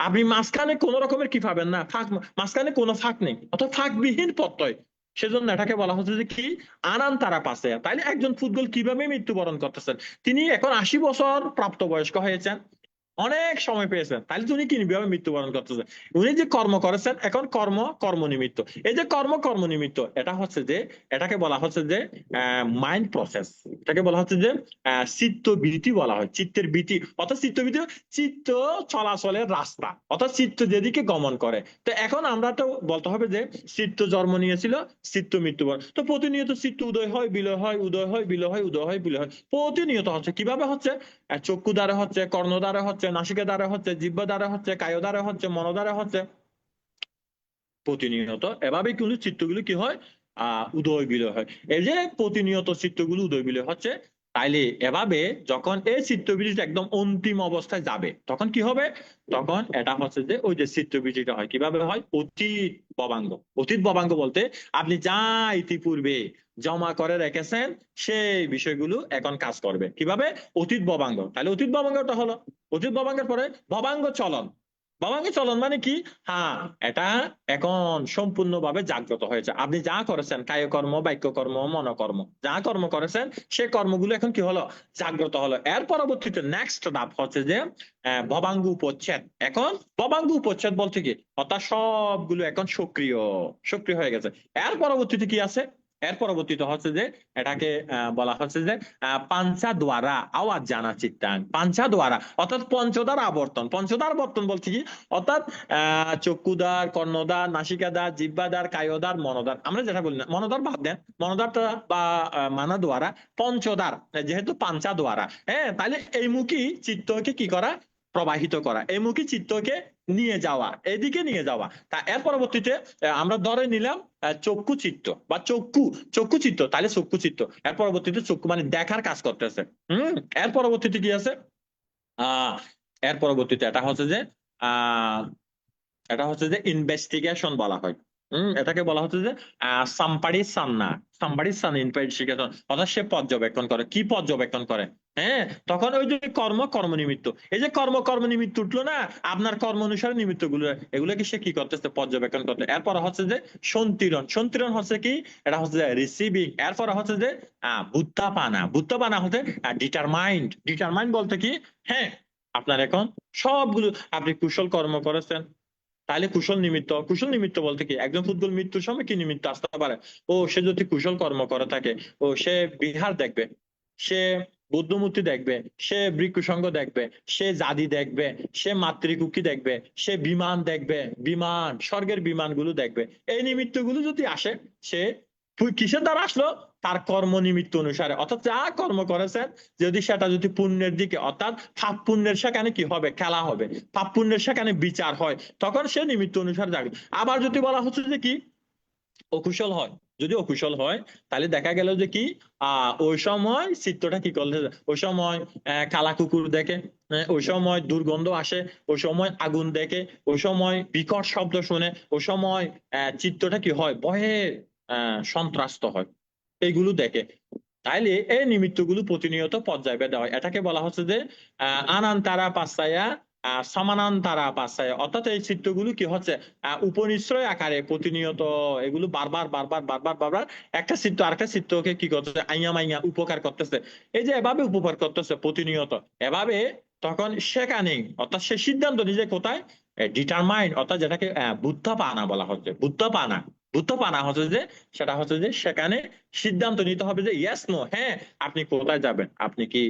আপনি মাঝখানে কোন রকমের কি পাবেন না, ফাঁক, মাঝখানে কোনো ফাঁক নেই, অর্থাৎ ফাঁকবিহীন প্রত্যয়। সেজন্য এটাকে বলা হচ্ছে যে কি? আনান তারা পাশে। তাইলে একজন ফুটবল কিভাবে মৃত্যুবরণ করতেছেন? তিনি এখন 80 বছর প্রাপ্তবয়স্ক হয়েছেন, অনেক সময় পেয়েছেন, তাহলে উনি কিভাবে মৃত্যুবরণ করতেছেন? উনি যে কর্ম করেছেন, এখন কর্ম কর্ম নিমিত্ত। এই যে কর্ম কর্ম নিমিত্ত, এটা হচ্ছে যে, এটাকে বলা হচ্ছে যে মাইন্ড প্রসেস। এটাকে বলা হচ্ছে যে চিত্ত বৃত্তি বলা হয়, চিত্তের বৃত্তি। অর্থাৎ চিত্ত বৃত্তি, চিত্ত চলাচলের রাস্তা, অর্থাৎ চিত্ত যেদিকে গমন করে। তো এখন আমরা তো বলতে হবে যে চিত্ত জন্ম নিয়েছিল, চিত্ত মৃত্যুবরণ। তো প্রতিনিয়ত চিত্ত উদয় হয়, বিলয় হয়, উদয় হয়, বিলয় হয়, উদয় হয়, বিলয় হয়, প্রতিনিয়ত হচ্ছে। কিভাবে হচ্ছে? চক্ষু দ্বারা হচ্ছে, কর্ণ দ্বারা হচ্ছে, নাসিকা দ্বারা হচ্ছে, জিহ্বা দ্বারা হচ্ছে, কায় দ্বারা হচ্ছে, মন দ্বারা হচ্ছে, প্রতিনিয়ত এভাবে কিন্তু চিত্তগুলো কি হয়? উদয় বিলয় হয়। এই যে প্রতিনিয়ত চিত্তগুলো উদয় বিলয় হচ্ছে, তাইলে এভাবে যখন এই চিত্তবৃত্তিটা একদম অন্তিম অবস্থায় যাবে, তখন কি হবে? তখন এটা হচ্ছে যে ওই যে চিত্তবৃত্তিটা হয়, কিভাবে হয়? অতীত ভবাঙ্গ। অতীত ভবাঙ্গ বলতে আপনি যা ইতিপূর্বে জমা করে রেখেছেন, সেই বিষয়গুলো এখন কাজ করবে কিভাবে? অতীত ভবাঙ্গ। তাহলে অতীত ভবাঙ্গটা হলো, অতীত ভবাঙ্গের পরে ভবাঙ্গ চলন। ভবাঙ্গ চলন মানে কি? হ্যাঁ, এটা এখন সম্পূর্ণভাবে জাগ্রত হয়েছে। আপনি যা করেছেন, কায়কর্ম, বাক্যকর্ম, মনোকর্ম, যা কর্ম করেছেন, সে কর্মগুলো এখন কি হলো? জাগ্রত হলো। এর পরবর্তীতে নেক্সট ধাপ হচ্ছে যে ভবাঙ্গ উপচ্ছেদ। এখন ভবাঙ্গ উপচ্ছেদ বলতে কি? অর্থাৎ সবগুলো এখন সক্রিয়, সক্রিয় হয়ে গেছে। এর পরবর্তীতে কি আছে? এর পরবর্তীতে হচ্ছে যে এটাকে বলা হচ্ছে যে পাঞ্চা দ্বারা আওয়াজ জানা চিত্তাং। পাঞ্চা দ্বারা অর্থাৎ পঞ্চদার আবর্তন। পঞ্চদার আবর্তন বলতে কি? অর্থাৎ চক্ষুদার, কর্ণদার, নাসিকাদার, জিহ্বাদার, কায়োদার, মনোদার। আমরা যেটা বলি না, মনোদার বাদ দেন, মনোদারটা বা মানা দ্বারা, পঞ্চদার যেহেতু পাঞ্চা দ্বারা, হ্যাঁ, তাহলে এই মুখী চিত্তকে কি করা? প্রবাহিত করা, এই মুখী চিত্তকে নিয়ে যাওয়া, এদিকে নিয়ে যাওয়া। তা এর পরবর্তীতে আমরা ধরে নিলাম চক্ষু চিত্ত বা চক্ষু, চক্ষু চিত্ত, তাহলে চক্ষু চিত্ত। এর পরবর্তীতে চক্ষু মানে দেখার কাজ করতেছে। এর পরবর্তীতে কি আছে? আহ এর পরবর্তীতে এটা হচ্ছে যে আহ এটা হচ্ছে যে ইনভেস্টিগেশন বলা হয়। এটাকে বলা হচ্ছে যে সাম্পাড়ি সান্না, সাম্পাড়ি সান ইনভেস্টিগেশন। অর্থাৎ সে পর্যবেক্ষণ করে। কি পর্যবেক্ষণ করে? হ্যাঁ, তখন ওই যে কর্ম কর্ম নিমিত্ত, এই যে কর্ম কর্ম নিমিত্ত উঠলো না, আপনার কর্ম অনুসারে নিমিত্ত গুলো, এগুলোকে সে কি করতেছে? পর্যবেক্ষণ করতে। এরপর হচ্ছে যে সন্তিরণ। সন্তিরণ হচ্ছে কি? এটা হচ্ছে যে রিসিভিং। এরপর হচ্ছে যে বুত্তাপানা। বুত্তাপানা হচ্ছে ডিটারমাইন্ড। ডিটারমাইন্ড বলতে কি? হ্যাঁ, আপনার এখন সবগুলো, আপনি কুশল কর্ম করেছেন, তাহলে কুশল নিমিত্ত। কুশল নিমিত্ত বলতে কি? একজন ফুটবল মৃত্যুর সময় কি নিমিত্ত আসতে পারে? ও সে যদি কুশল কর্ম করে থাকে, ও সে বিহার দেখবে, সে বুদ্ধমূর্তি দেখবে, সে বৃক্ষসঙ্গ দেখবে, সে জাদি দেখবে, সে মাতৃকুকি দেখবে, সে বিমান দেখবে, বিমান, স্বর্গের বিমানগুলো দেখবে। এই নিমিত্ত গুলো যদি আসে, সে কিসের দ্বারা আসলো? তার কর্ম নিমিত্ত অনুসারে। অর্থাৎ যা কর্ম করেছেন, যদি সেটা যদি পুণ্যের দিকে, অর্থাৎ পাপ পুণ্যের সেখানে কি হবে? খেলা হবে। পাপ পুণ্যের সেখানে বিচার হয়, তখন সে নিমিত্ত অনুসারে যাবে। আবার যদি বলা হচ্ছে যে কি অকুশল হয়, যদি অকুশল হয়, তাহলে দেখা গেল যে কি ওই সময় চিত্তটা কি করলে, ওই সময় কালা কুকুর দেখে, ওই সময় দুর্গন্ধ আসে, ওই সময় আগুন দেখে, ওই সময় বিকট শব্দ শুনে, ওই সময় চিত্তটা কি হয়? ভয়ে সন্ত্রাস্ত হয়, এইগুলো দেখে। তাইলে এই নিমিত্তগুলো প্রতিনিয়ত পর্যায়ভেদে হয়। এটাকে বলা হচ্ছে যে আনান্তারা পাচ্ছায়া, সমানান্তারা পাচ্ছায়া। অর্থাৎ এই চিত্রগুলো কি হচ্ছে? উপনিশ্রয় আকারে প্রতিনিয়ত এগুলো বারবার বারবার বারবার বারবার একটা চিত্র আরেকটা চিত্রকে কি করতেছে? আইয়া মাইয়া উপকার করতেছে। এই যে এভাবে উপকার করতেছে প্রতিনিয়ত, এভাবে তখন সেখানে, অর্থাৎ সে সিদ্ধান্ত নিজে কোথায়? ডিটারমাইন্ড, অর্থাৎ যেটাকে বুদ্ধপানা বলা হচ্ছে। বুদ্ধপানা, বুদ্ধপানা হচ্ছে যে, সেটা হচ্ছে যে সেখানে সিদ্ধান্ত নিতে হবে যে ইয়েস নো, হ্যাঁ, আপনি কোথায় যাবেন? আপনি কি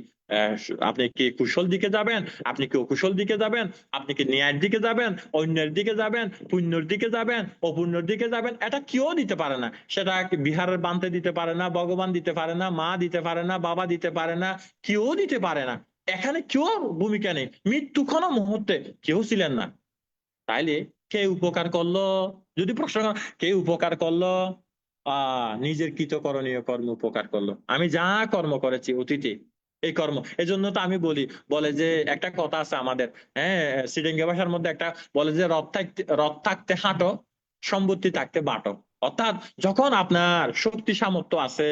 আপনি কি কুশল দিকে যাবেন? আপনি কি অকুশল দিকে যাবেন? আপনি কি ন্যায়ের দিকে যাবেন? অন্যের দিকে যাবেন? পুণ্যের দিকে যাবেন? অপুণ্যের দিকে যাবেন? এটা কেউ দিতে পারে না। সেটা বিহারের বানতে দিতে পারে না, ভগবান দিতে পারে না, মা দিতে পারে না, বাবা দিতে পারে না, কেউ দিতে পারে না। এখানে কেউ ভূমিকা নেই। মৃত্যুক্ষণ মুহূর্তে কেউ ছিলেন না। তাইলে কে উপকার করলো? যদি প্রশ্ন করেন, কে উপকার করলো? নিজের কৃতকরণীয় কর্ম উপকার করলো। আমি যা কর্ম করেছি অতীতে, এই কর্ম, এই জন্য তো আমি বলি, বলে যে একটা কথা আছে আমাদের, হ্যাঁ, সিডেঙ্গা ভাষার মধ্যে একটা বলে যে রথ থাকতে হাঁটো, সম্পত্তি থাকতে বাটো। অর্থাৎ যখন আপনার শক্তি সামর্থ্য আছে,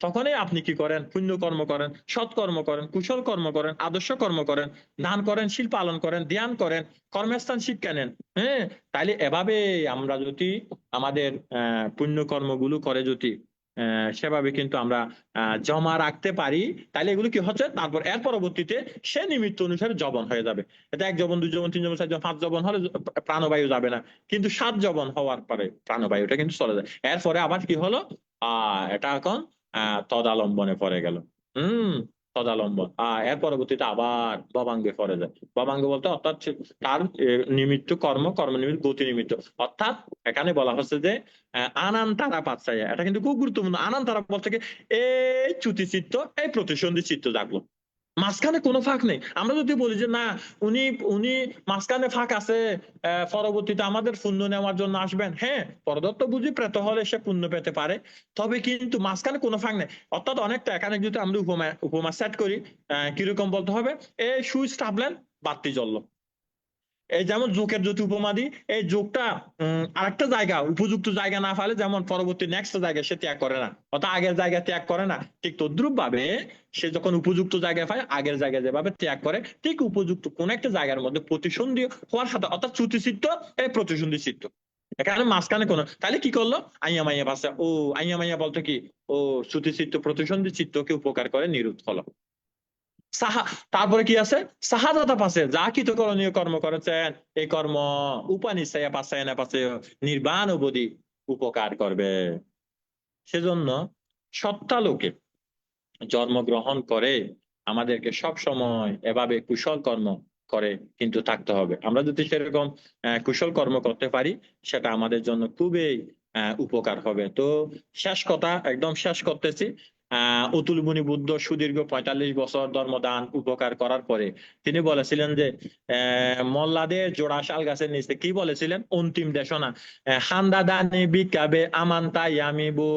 তখনই আপনি কি করেন? পুণ্য কর্ম করেন, সৎকর্ম করেন, কুশল কর্ম করেন, আদর্শ কর্ম করেন, দান করেন, শিল পালন করেন, ধ্যান করেন, কর্মস্থান শিক্ষা নেন। হ্যাঁ, তাইলে এভাবে আমরা যদি আমাদের পুণ্য কর্মগুলো করে যদি সেভাবে কিন্তু আমরা জমা রাখতে পারি। তাহলে এগুলো কি হচ্ছে, তারপর এর পরবর্তীতে সে নিমিত্ত অনুসারে জবন হয়ে যাবে। এটা 1 জবন 2 জবন 3 জবন 4 জবন 5 জবন হলে প্রাণবায়ু যাবে না, কিন্তু 7 জবন হওয়ার পরে প্রাণবায়ুটা কিন্তু চলে যায়। এরপরে আবার কি হলো, এটা এখন তদালম্বনে পড়ে গেল। হম তদালম্বন, এর পরবর্তীতে আবার ববাঙ্গে পড়ে যায়। ববাঙ্গ বলতে অর্থাৎ তার নিমিত্ত কর্ম, কর্ম নিমিত্ত গতি নিমিত্ত। অর্থাৎ এখানে বলা হচ্ছে যে আনান্তারা পাচ্ছাইয়া, এটা কিন্তু খুব গুরুত্বপূর্ণ। আনান্তারা বলতে কি, এই চ্যুতি চিত্ত, এই প্রতিসন্ধি চিত্ত জাগলো, মাঝখানে কোনো ফাঁক নেই। আমরা যদি বলি যে না, উনি উনি মাঝখানে ফাঁক আছে, পরবর্তীতে আমাদের পুণ্য নেওয়ার জন্য আসবেন, হ্যাঁ পরদত্ত বুঝি প্রেত হলে সে পুণ্য পেতে পারে, তবে কিন্তু মাঝখানে কোনো ফাঁক নেই। অর্থাৎ অনেকটা এখানে যদি আমরা উপমা উপমা সেট করি, কিরকম বলতে হবে, এই সুইচ টাপলেন, বাতি জ্বললো। এই যেমন যোগের যদি উপমা দিই, এই যোগটা আরেকটা জায়গা, উপযুক্ত জায়গা না পালে যেমন পরবর্তী নেক্সট জায়গায় সে ত্যাগ করে না, অর্থাৎ আগের জায়গায় ত্যাগ করে না, ঠিক তদ্রুপ ভাবে সে যখন উপযুক্ত জায়গায় পায়, আগের জায়গায় যেভাবে ত্যাগ করে, ঠিক উপযুক্ত কোন একটা জায়গার মধ্যে প্রতিসন্ধি হওয়ার সাথে, অর্থাৎ চ্যুতি চিত্ত, এই প্রতিসন্ধি চিত্ত, এখানে মাঝখানে কোনো, তাহলে কি করলো, আইয়া মাইয়া ভাষা, ও আইয়া মাইয়া বলতে কি, ও চ্যুতি চিত্ত প্রতিসন্ধি চিত্তকে উপকার করে নিরুৎ হলো। সাহা, তারপরে কি আছে, সাহাদাতা পাশে যা কৃতকরণীয় কর্ম করেছেন, এই কর্ম উপানিশ্চয় পাশে না পাশে নির্বাণ অবধি উপকার করবে। সেজন্য সত্তালোকে জন্মগ্রহণ করে আমাদেরকে সব সময় এভাবে কুশল কর্ম করে কিন্তু থাকতে হবে। আমরা যদি সেরকম কুশল কর্ম করতে পারি, সেটা আমাদের জন্য খুবই উপকার হবে। তো শেষ কথা, একদম শেষ করতেছি। অতুল মুনি বুদ্ধ সুদীর্ঘ 45 বছর ধর্মদান উপকার করার পরে তিনি বলেছিলেন যে মল্লাদের জোড়া শাল গাছের নিচে কি বলেছিলেন, অন্তিম দেশনা, হান্দা দানি বিকাবে আমান্তা ইয়ামিবু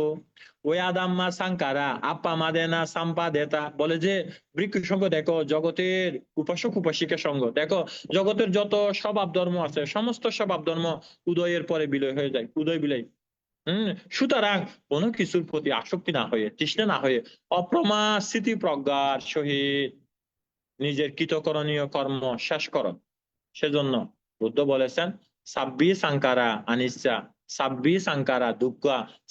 ওয়াদাম্মা সাংকারা আপা মাদেনা সাম্পা দেতা, বলে যে বৃক্ষ সঙ্গ দেখো, জগতের উপাসক উপাসিকা সঙ্গ দেখো, জগতের যত স্বভাব ধর্ম আছে, সমস্ত স্বভাব ধর্ম উদয়ের পরে বিলয় হয়ে যায়, উদয় বিলয়। সুতরাং কোনো কিছুর প্রতি আসক্তি না হয়ে, তৃষ্ণা না হয়ে, অপ্রমা স্থিতি প্রজ্ঞার সহিত নিজের কৃতকরণীয় কর্ম শেষ করো। সেজন্য বুদ্ধ বলেছেন, সাব্বি সাংকারা আনিচ্ছা, সাব্বি সাংকারা দুঃখ,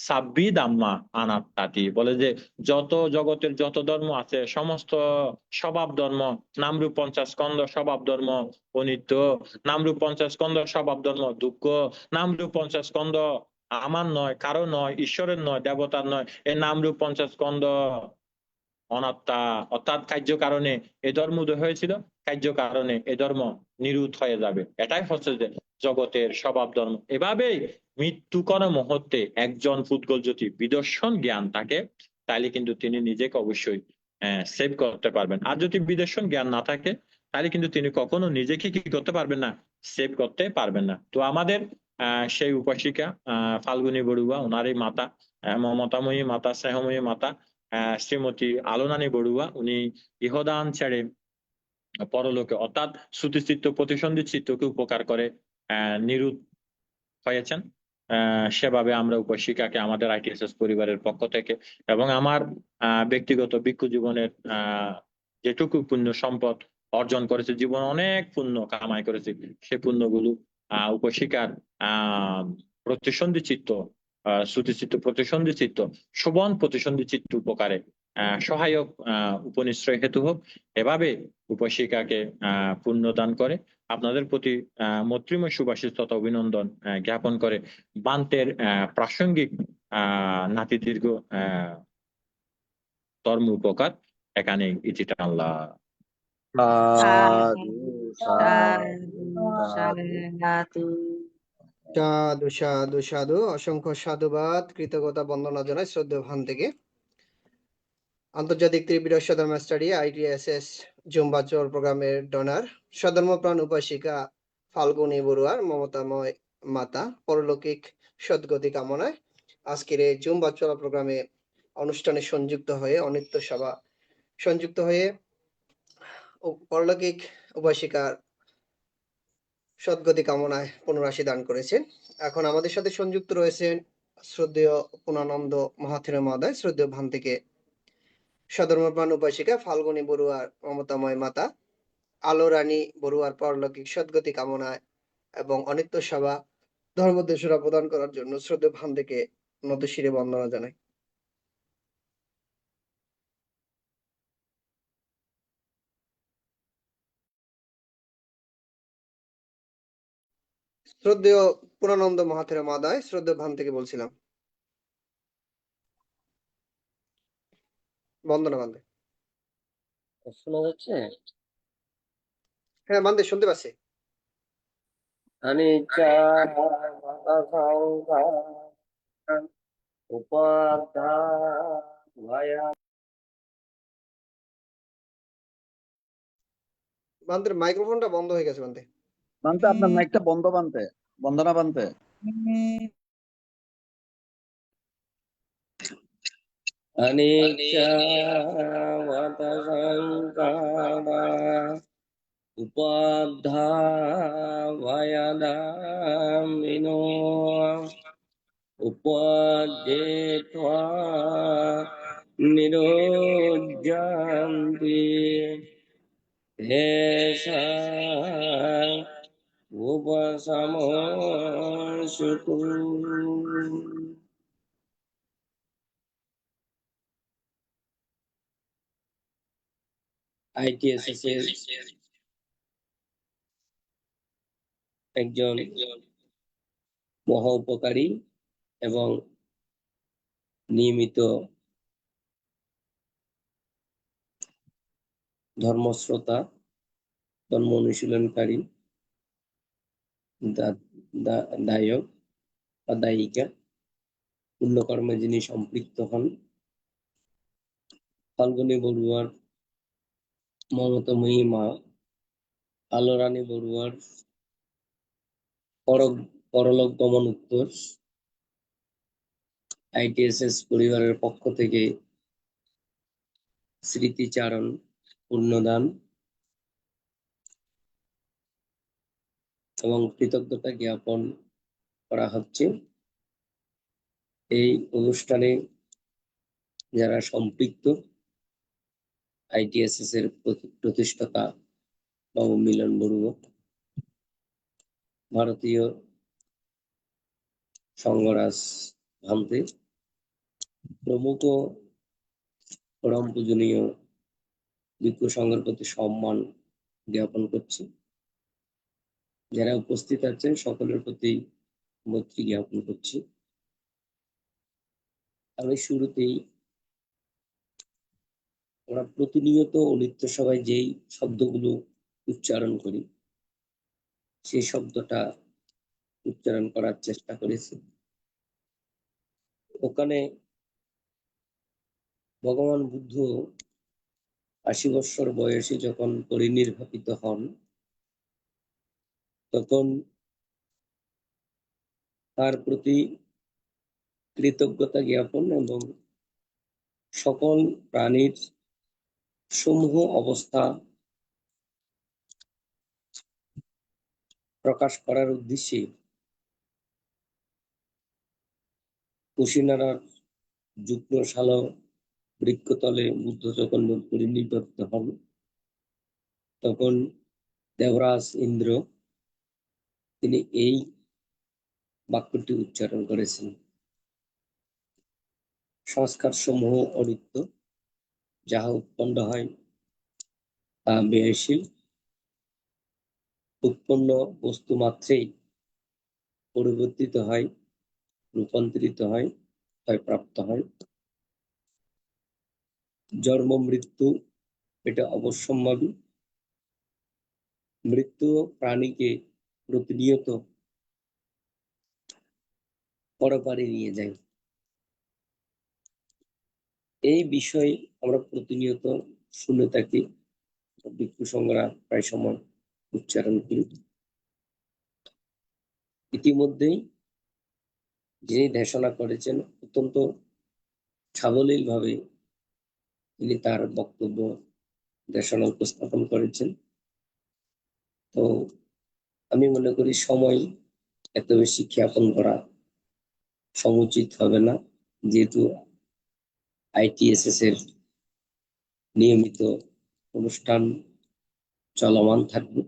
সাব্বি দাম্মা আনাত্মাতি, বলে যে যত জগতের যত ধর্ম আছে, সমস্ত স্বভাব ধর্ম, নামরূপ 50 স্কন্ধ স্বভাব ধর্ম অনিত্য, নামরূপ 50 স্কন্ধ স্বভাব ধর্ম দুঃখ, নামরূপ 50 স্কন্ধ আমার নয়, কারো নয়, ঈশ্বরের নয়, দেবতার নয়, এই নামরূপ 50 স্কন্ধ অনাত্মা, অর্থাৎ কার্য কারণে এ ধর্ম উদয় হয়েছিল, কার্য কারণে এ ধর্ম নিরুৎ হয়ে যাবে। এটাই হচ্ছে যে জগতের স্বভাব ধর্ম। এভাবেই মৃত্যুকর মুহূর্তে একজন পুদ্গল যদি বিদর্শন জ্ঞান থাকে, তাহলে কিন্তু তিনি নিজেকে অবশ্যই সেভ করতে পারবেন। আর যদি বিদর্শন জ্ঞান না থাকে, তাহলে কিন্তু তিনি কখনো নিজেকে কি করতে পারবেন না, সেভ করতে পারবেন না। তো আমাদের সেই উপাসিকা ফাল্গুনী বড়ুয়া, ওনারই মাতা, মমতাময়ী মাতা, স্নেহময়ী মাতা শ্রীমতী আলোনানী বড়ুয়া, উনি ইহদান ছেড়ে পরলোকে, অর্থাৎ শ্রুতিচিত্ত প্রতিসন্ধি চিত্তকে উপকার করে নিরুৎ হয়েছেন। সেভাবে আমরা উপাসিকাকে আমাদের ITSS পরিবারের পক্ষ থেকে এবং আমার ব্যক্তিগত ভিক্ষু জীবনের যেটুকু পুণ্য সম্পদ অর্জন করেছে, জীবন অনেক পুণ্য কামাই করেছে, সে পুণ্যগুলো উপাসিকার প্রতিসন্ধি চিত্ত, শ্রুতিচিত্ত প্রতিসন্ধি চিত্ত, শোভন প্রতিসন্ধি চিত্ত উপকারে সহায়ক উপনিশ্রয় হেতু হোক। এভাবে উপাসিকাকে পুণ্য দান করে আপনাদের প্রতি মৈত্রীময় সুভাষিস তথা অভিনন্দন জ্ঞাপন করে বান্তের প্রাসঙ্গিক নাতি দীর্ঘ ধর্ম উপকার এখানে ইতি টানলাম। সাধু সাধু সাধু সাধু, অসংখ্য সাধুবাদ, কৃতজ্ঞতা বন্দনা জানাই শ্রদ্ধেয় ভান থেকে। আন্তর্জাতিক ত্রিপিটক ধর্ম স্টাডি ITSS জুম ভার্চুয়াল প্রোগ্রামের ডোনার সধর্মপ্রাণ উপাসিকা ফাল্গুনী বড়ুয়ার মমতাময় মাতা পরলৌকিক সদ্গতি কামনায় আজকের এই জুম ভার্চুয়াল প্রোগ্রামে অনুষ্ঠানে সংযুক্ত হয়ে, অনিত্য সভা সংযুক্ত হয়ে পরলৌকিক উপাসিকার সদ্গতি কামনায় পুনরাশি দান করেছেন। এখন আমাদের সাথে সংযুক্ত রয়েছেন শ্রদ্ধেয় পূর্ণানন্দ মহাথের মহোদয়, শ্রদ্ধেয় ভান থেকে সধর্মপ্রাণ উপাসিকা ফাল্গুনী বড়ুয়ার মমতাময় মাতা আলো রানী বড়ুয়ার পরলৌকিক সদ্গতি কামনায় এবং অনিত্য সেবা ধর্মদেশরা প্রদান করার জন্য শ্রদ্ধেয় ভান থেকে নতশিরে বন্দনা জানাই। শ্রদ্ধেয় পুরানন্দ মহাথের মহোদয়, শ্রদ্ধেয় ভান থেকে বলছিলাম। বন্দনা বান্দে। শোনা যাচ্ছে? হ্যাঁ বান্দে, শুনতে পাচ্ছি। অনিচ্ছা উপাধ্যায় বান্দের মাইক্রোফোনটা বন্ধ হয়ে গেছে বান্দে। বানতে আপনার মাইকটা বন্ধ, বানতে বন্দনা বানতে। অনিচ্ছা উপাধ্যায়দামিনো উপাদ্যেত্বা নিরোজ্জন্তি তেষাং উপশমস্যতু। ITSS এর একজন মহা উপকারী এবং নিয়মিত ধর্মশ্রোতা, ধর্ম অনুশীলনকারী, দায়ক বা দায়িকা, পুণ্যকর্মে যিনি সম্পৃক্ত হন, ফাল্গুনী বড়ুয়ার মমতাময়ী মা, আলো রানী বড়ুয়ার পরলোক গমন উত্তর ITSS পরিবারের পক্ষ থেকে স্মৃতিচারণ পুণ্যদান এবং কৃতজ্ঞতা জ্ঞাপন করা হচ্ছে। এই অনুষ্ঠানে যারা সম্পৃক্ত, ITSS এর প্রতিষ্ঠাতা বাবু মিলন বড়ুয়া, ভারতীয় সংঘরাজ ভান্তে প্রমুখ, পরম পূজনীয় ভিক্ষু সংঘের প্রতি সম্মান জ্ঞাপন করছি। যারা উপস্থিত আছেন সকলের প্রতি মৈত্রী জ্ঞাপন করছি। আমি শুরুতেই আমরা প্রতিনিয়ত নিত্য সভায় যেই শব্দগুলো উচ্চারণ করি সেই শব্দটা উচ্চারণ করার চেষ্টা করেছি। ওখানে ভগবান বুদ্ধ 80 বছর বয়সে যখন পরিনির্বাপিত হন, তখন তার প্রতি কৃতজ্ঞতা জ্ঞাপন এবং সকল প্রাণীর সমূহ অবস্থা প্রকাশ করার উদ্দেশ্যে কুশিনারার যুগ্মশাল বৃক্ষতলে বুদ্ধ যখন পরিনির্বাপিত হন, তখন দেবরাজ ইন্দ্র তিনি এই বাক্যটি উচ্চারণ করেছেন, সংস্কার সমূহ অনিত্য, যাহা উৎপন্ন হয় তা ব্যয়শীল, উৎপন্ন বস্তু মাত্রেই পরিবর্তিত হয়, রূপান্তরিত হয়, প্রাপ্ত হয়। জন্ম মৃত্যু এটা অবশ্যম্ভাবী। মৃত্যু প্রাণীকে প্রতিনিয়ত পরপারে নিয়ে যায়। এই বিষয়ে আমরা প্রতিনিয়ত শুনে থাকি, ভিক্ষু সংঘরা প্রায় সময় উচ্চারণ করি। ইতিমধ্যেই যিনি দেশনা করেছেন অত্যন্ত সাবলীল ভাবে তিনি তার বক্তব্য দেশনা উপস্থাপন করেছেন। তো আমি মনে করি সময় এত বেশি জ্ঞাপন করা সমুচিত হবে না, যেহেতু ITSS এর নিয়মিত অনুষ্ঠান চলমান থাকবে।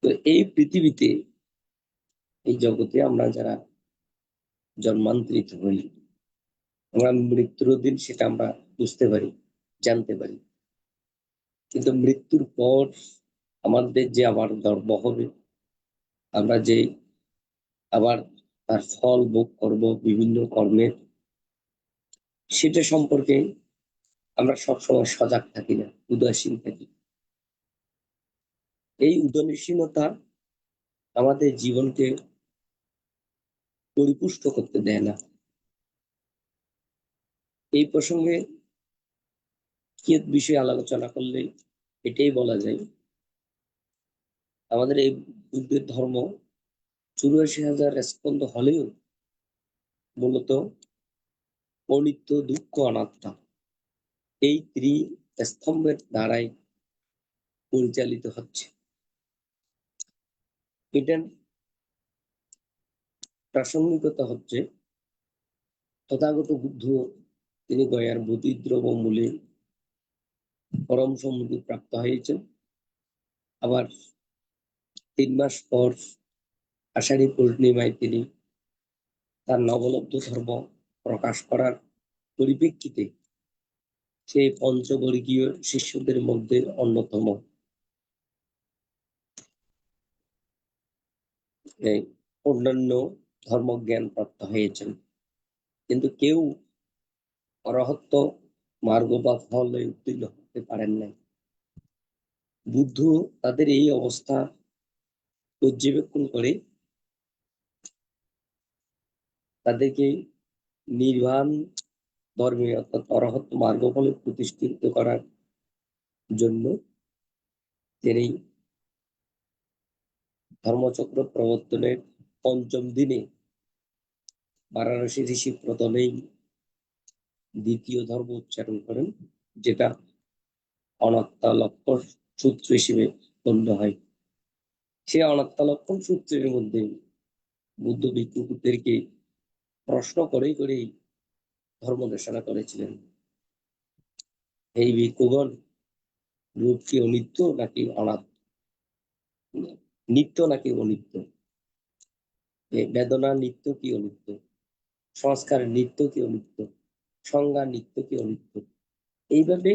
তো এই পৃথিবীতে, এই জগতে আমরা যারা জন্মান্তরিত হই, আমরা মৃত্যুর দিন সেটা আমরা বুঝতে পারি, জানতে পারি, কিন্তু মৃত্যুর পর আমাদের যে আবার ধর্ম হবে আমরা যে আবার তার ফল ভোগ করব বিভিন্ন কর্মের, সেটা সম্পর্কে আমরা সবসময় সজাগ থাকি না, উদাসীন থাকি। এই উদাসীনতা আমাদের জীবনকে পরিপুষ্ট করতে দেয় না। এই প্রসঙ্গে কি বিষয়ে আলোচনা করলে এটাই বলা যায়, আমাদের এই বুদ্ধের ধর্ম 84,000 স্কন্ধ হলেও মূলত অনিত্য, দুঃখ, অনাত্মা এই স্তম্ভের দ্বারাই পরিচালিত হচ্ছে। এটার প্রাসঙ্গিকতা হচ্ছে তথাগত বুদ্ধ তিনি গয়ার বোধিদ্রব মূলে পরম সমৃদ্ধি প্রাপ্ত হয়েছেন। আবার 3 মাস পর আষাঢ়ী পূর্ণিমায় তিনি তার নবলব্ধ ধর্ম প্রকাশ করার পরিপ্রেক্ষিতে সেই পঞ্চবর্গীয় শিষ্যদের মধ্যে অন্যতম অন্যান্য ধর্মজ্ঞান প্রাপ্ত হয়েছেন, কিন্তু কেউ অরহত্ত মার্গ বা ফলে উত্তীর্ণ হতে পারেন নাই। বুদ্ধ তাদের এই অবস্থা পর্যবেক্ষণ করে তাদেরকে নির্বাণ ধর্মে অর্থাৎ অরহত্ত মার্গ ফলে প্রতিষ্ঠিত করার জন্য তিনি ধর্মচক্র প্রবর্তনের 5ম দিনে বারাণসী ঋষি প্রথমেই দ্বিতীয় ধর্ম উচ্চারণ করেন, যেটা অনাত্মা লক্ষণ সূত্র হিসেবে গণ্য হয়। সে অনাত্মা লক্ষণ সূত্রের মধ্যে বুদ্ধ ভিক্ষুদেরকে প্রশ্ন করেই ধর্ম দেশনা করেছিলেন। এই ভিক্ষুগণ, রূপ কি অনিত্য নাকি নিত্য নাকি অনিত্য? বেদনা নিত্য কি অনিত্য? সংস্কার নিত্য কি অনিত্য? সংজ্ঞা নিত্য কি অনিত্য? এইভাবে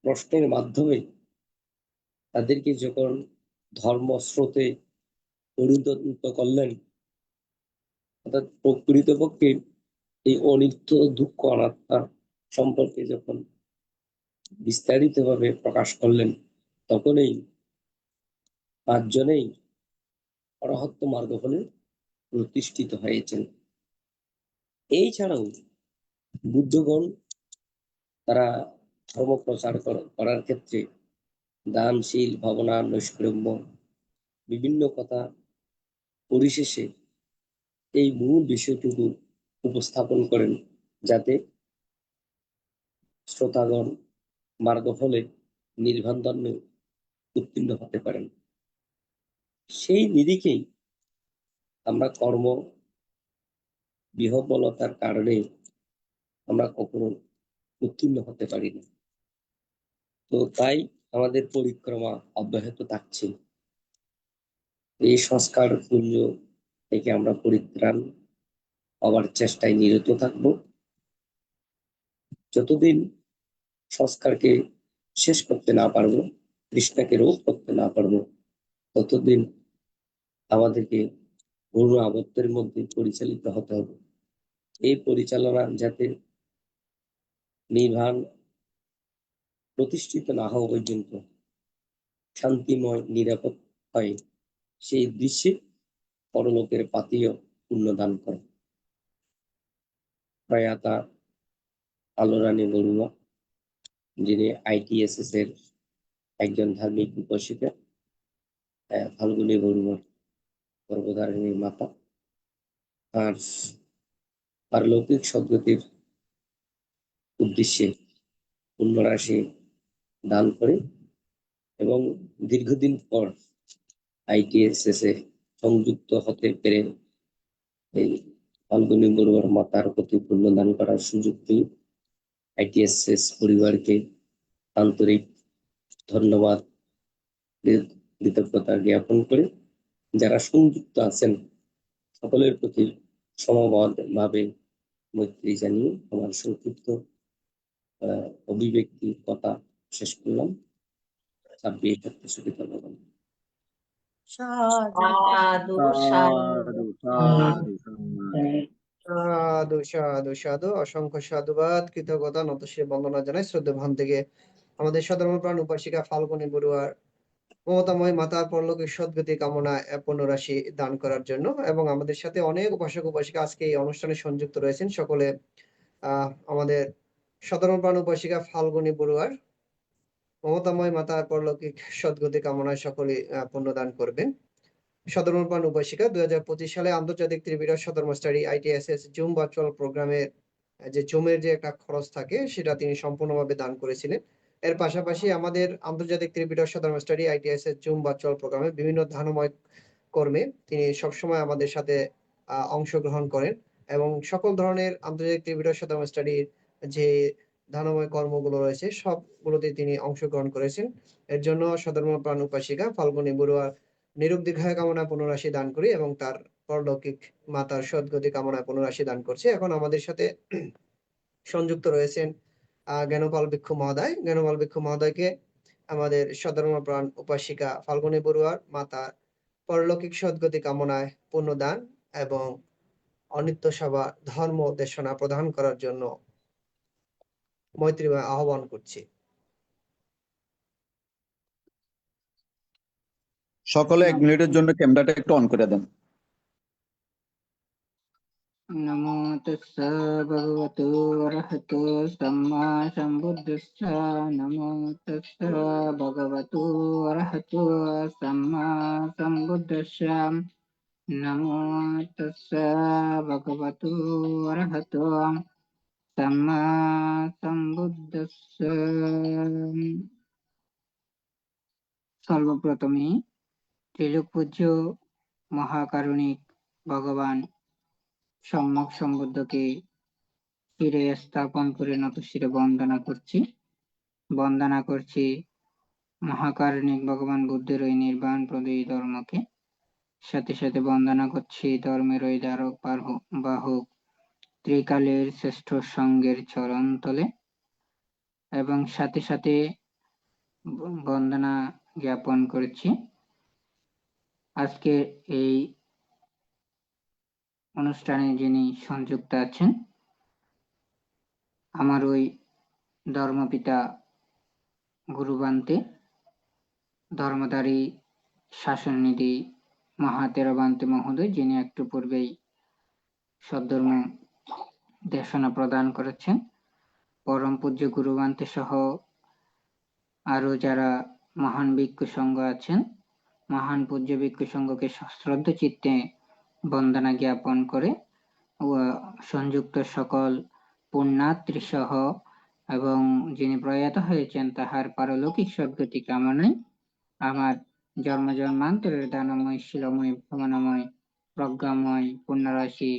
প্রশ্নের মাধ্যমে তাদেরকে যখন ধর্ম স্রোতে পরিণত করলেন, অর্থাৎ প্রকৃতপক্ষে এই অনিত্য, দুঃখ, অনাত্মা সম্পর্কে যখন বিস্তারিতভাবে প্রকাশ করলেন, তখনই 5 জনেই অরহত্ত মার্গ ফলে প্রতিষ্ঠিত হয়েছেন। এই ছাড়াও বুদ্ধগণ তারা ধর্ম প্রচার করার ক্ষেত্রে দানশীল, ভাবনা, নৈষ্কর্ম্য বিভিন্ন কথা পরিশেষে এই মূল বিষয়টুকু উপস্থাপন করেন, যাতে শ্রোতাগণ মার্গ ফলে নির্বাণ ধর্মে উত্তীর্ণ হতে পারেন। সেই নিরিখেই আমরা কর্ম বিহবলতার কারণে আমরা কখনো উত্তীর্ণ হতে পারি না। তো তাই আমাদের পরিক্রমা অব্যাহত থাকছে। এই সংস্কার পুঞ্জ থেকে আমরা পরিত্রাণ পাওয়ার চেষ্টায় নিরত থাকব। যতদিন সংস্কারকে শেষ করতে না পারবো, তৃষ্ণাকে রোধ করতে না পারবো, ততদিন আমাদেরকে গরু আবদ্ধের মধ্যে পরিচালিত হতে হবে। এই পরিচালনা যাতে নির্বাণ প্রতিষ্ঠিত না হওয়া পর্যন্ত শান্তিময়, নিরাপদ হয়, সেই দৃশ্যে পরলোকের পাতীয় পুণ্যদান করে। প্রয়াতা আলোরানী বড়ুয়া, যিনি ITSS এর একজন ধার্মিক উপাসিকা, ফাল্গুনী বড়ুয়া গর্ভধারিণীর মাতা, আর পারলৌকিক সদ্গতির উদ্দেশ্যে পুণ্যরাশি দান করে এবং দীর্ঘদিন পর ITSS এ সংযুক্ত হতে পেরে এই ফাল্গুনী বড়ুয়ার মাতার প্রতি পুণ্য দান করার সুযোগ পেয়ে ITSS পরিবারকে আন্তরিক ধন্যবাদ, কৃতজ্ঞতা জ্ঞাপন করে যারা সংযুক্ত আছেন সকলের প্রতি সমভাবে মৈত্রী জানিয়ে আমার সংক্ষিপ্ত অভিব্যক্তি কথা শেষ করলাম। 26 সুবিধা। সাধু সাধু সাধু সাধু সাধু সাধু, অসংখ্য সাধুবাদ, কৃতজ্ঞতা, নতশিরে বন্দনা জানাই শ্রদ্ধা ভান থেকে আমাদের সাধারণ প্রাণ উপাসিকা ফাল্গুনী বড়ুয়ার মমতাময় মাতার পরলোকের সদ্গতি কামনা পুণ্যরাশি দান করার জন্য। এবং আমাদের সাথে অনেক উপাসক উপাসিকা আজকে এই অনুষ্ঠানে সংযুক্ত রয়েছেন। সকলে আমাদের সাধারণ প্রাণ উপাসিকা ফাল্গুনী বড়ুয়ার মমতাময় মাতার পরলৌকিক সদ্গতি কামনায় সকলে পুণ্যদান করবেন। সাধারণ প্রাণ উপাসিকা 2025 সালে আন্তর্জাতিক ত্রিবিধ সদর মাস্টারি ITSS জুম ভার্চুয়াল প্রোগ্রামের যে জুমের যে একটা খরচ থাকে সেটা তিনি সম্পূর্ণভাবে দান করেছিলেন। এর পাশাপাশি আমাদের আন্তর্জাতিক ত্রিবিধ সদর মাস্টারি ITSS জুম ভার্চুয়াল প্রোগ্রামে বিভিন্ন দানময় কর্মে তিনি সবসময় আমাদের সাথে অংশগ্রহণ করেন এবং সকল ধরনের আন্তর্জাতিক ত্রিবিধ সদর মাস্টারির যে দানময় কর্মগুলো রয়েছে সবগুলোতে তিনি অংশগ্রহণ করেছেন। এর জন্য সাধারণ প্রাণ উপাসিকা ফাল্গুনী বড়ুয়া নিরোগ দীর্ঘায়ু কামনা পুনরাশি দান করি এবং তার পরলৌকিক মাতার সদ্গতি কামনা পুনরাশি দান করছে। এখন আমাদের সাথে সংযুক্ত রয়েছেন জ্ঞানপাল ভিক্ষু মহোদয়। জ্ঞানপাল ভিক্ষু মহোদয়কে আমাদের সাধারণ প্রাণ উপাসিকা ফাল্গুনী বড়ুয়ার মাতার পরলৌকিক সদ্গতি কামনায় পুণ্যদান এবং অনিত্য সেবা ধর্ম দেশনা প্রদান করার জন্য মৈত্রীময় আহ্বান করছি। সকলে 1 মিনিটের জন্য ক্যামেরাটা একটু অন করে দেন। নমো তস্যা ভগবতো অরহতো সাম্মা সম্বুদ্ধস্য। নমো তস্যা ভগবতো অরহতো সাম্মা সম্বুদ্ধস্য। নমো তস্যা ভগবতো অরহতো সাম্মা সম্বুদ্ধস্য। সর্বপ্রথমে ত্রিলোক পূজ্য মহাকারুণিক ভগবান সম্যক সম্বুদ্ধকে শিরে স্থাপন করে নতশিরে বন্দনা করছি মহাকারুণিক ভগবান বুদ্ধের ওই নির্বাণ প্রদয়ী ধর্মকে। সাথে সাথে বন্দনা করছি ধর্মের ওই ধারক বাহক ত্রিকালের শ্রেষ্ঠ সঙ্গের চরণ তলে, এবং সাথে সাথে বন্দনা জ্ঞাপন করছি আজকে এই অনুষ্ঠানে যিনি সংযুক্ত আছেন আমার ওই ধর্মপিতা গুরুবান্তে ধর্মধারী শাসননিধি মহাতেরবান্তে মহোদয়, যিনি একটু পূর্বেই সদ্ধর্ম দেশনা প্রদান করেছেন। পরম পূজ্য গুরুবান্তে সহ আরো যারা মহান ভিক্ষু সংঘ আছেন, মহান পূজ্য ভিক্ষু সংঘকে শ্রদ্ধা চিত্তে বন্দনা জ্ঞাপন করে সংযুক্ত সকল পুণ্যাত্রী সহ এবং যিনি প্রয়াত হয়েছেন তাহার পারলৌকিক সদ্গতি কামনায় আমার জন্ম জন্মান্তরের দানময় শিলময় ভ্রমণময় প্রজ্ঞাময় পুণ্যরাশি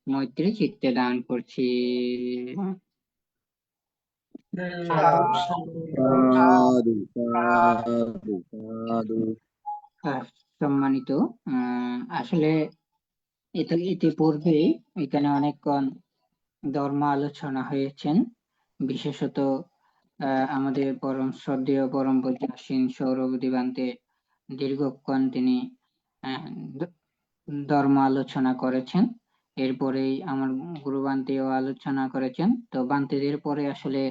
মৈত্রী চিত্তে দান করছি। সাধু সাধু সাধু। সম্মানিত, আসলে ইতিপূর্বে এখানে অনেকক্ষণ ধর্ম আলোচনা হয়েছেন। বিশেষত আমাদের পরম শ্রদ্ধেয় পরম পূজ্যাসীন সৌরভদী বান্তে দীর্ঘক্ষণ তিনি ধর্ম আলোচনা করেছেন। এরপরেই আমার গুরু বান্তেও আলোচনা করেছেন। তো বান্তেদের পরে আসলে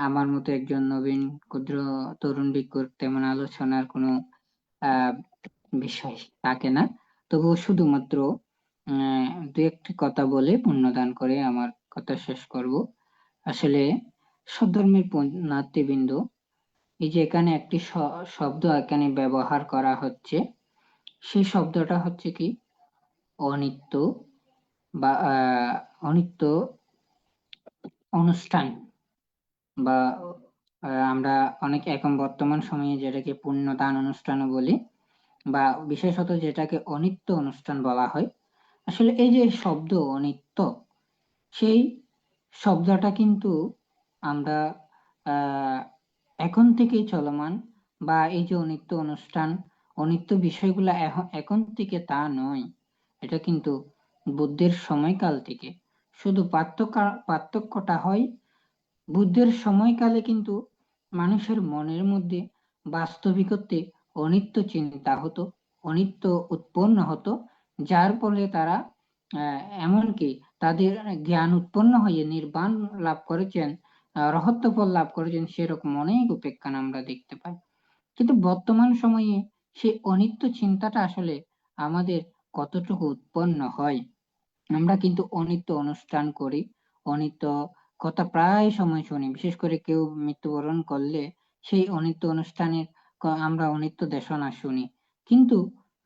আমার মতো একজন নবীন ক্ষুদ্র তরুণ ভিক্ষুর তেমন আলোচনার কোনো বিষয় থাকে না। তবুও শুধুমাত্র দু একটি কথা বলে পুণ্যদান করে আমার কথা শেষ করব। আসলে সধর্মের পুণ্যার্থীবৃন্দ, এই যে এখানে একটি শব্দ এখানে ব্যবহার করা হচ্ছে, সেই শব্দটা হচ্ছে কি অনিত্য বা অনিত্য অনুষ্ঠান, বা আমরা অনেক এখন বর্তমান সময়ে যেটাকে পুণ্যদান অনুষ্ঠানও বলি, বা বিশেষত যেটাকে অনিত্য অনুষ্ঠান বলা হয়। আসলে এই যে শব্দ অনিত্য, সেই শব্দটা কিন্তু আমরা এখন থেকেই চলমান, বা এই যে অনিত্য অনুষ্ঠান অনিত্য বিষয়গুলা এখন থেকে তা নয়, এটা কিন্তু বুদ্ধের সময়কাল থেকে। শুধু পার্থক্যটা হয় বুদ্ধের সময়কালে কিন্তু মানুষের মনের মধ্যে বাস্তবিকতে অনিত্য চিন্তা হতো, অনিত্য উৎপন্ন হতো, যার ফলে তারা এমনকি তাদের জ্ঞান উৎপন্ন হয়ে নির্বাণ লাভ করেছেন, রহত্য ফল লাভ করেছেন, সেরকম অনেক উপাখ্যান আমরা দেখতে পাই। কিন্তু বর্তমান সময়ে সেই অনিত্য চিন্তাটা আসলে আমাদের কতটুকু উৎপন্ন হয়? আমরা কিন্তু অনিত্য অনুষ্ঠান করি, অনিত্য কথা প্রায় সময় শুনি। বিশেষ করে কেউ মৃত্যুবরণ করলে সেই অনিত্য অনুষ্ঠানের আমরা অনিত্য দেশনা শুনি, কিন্তু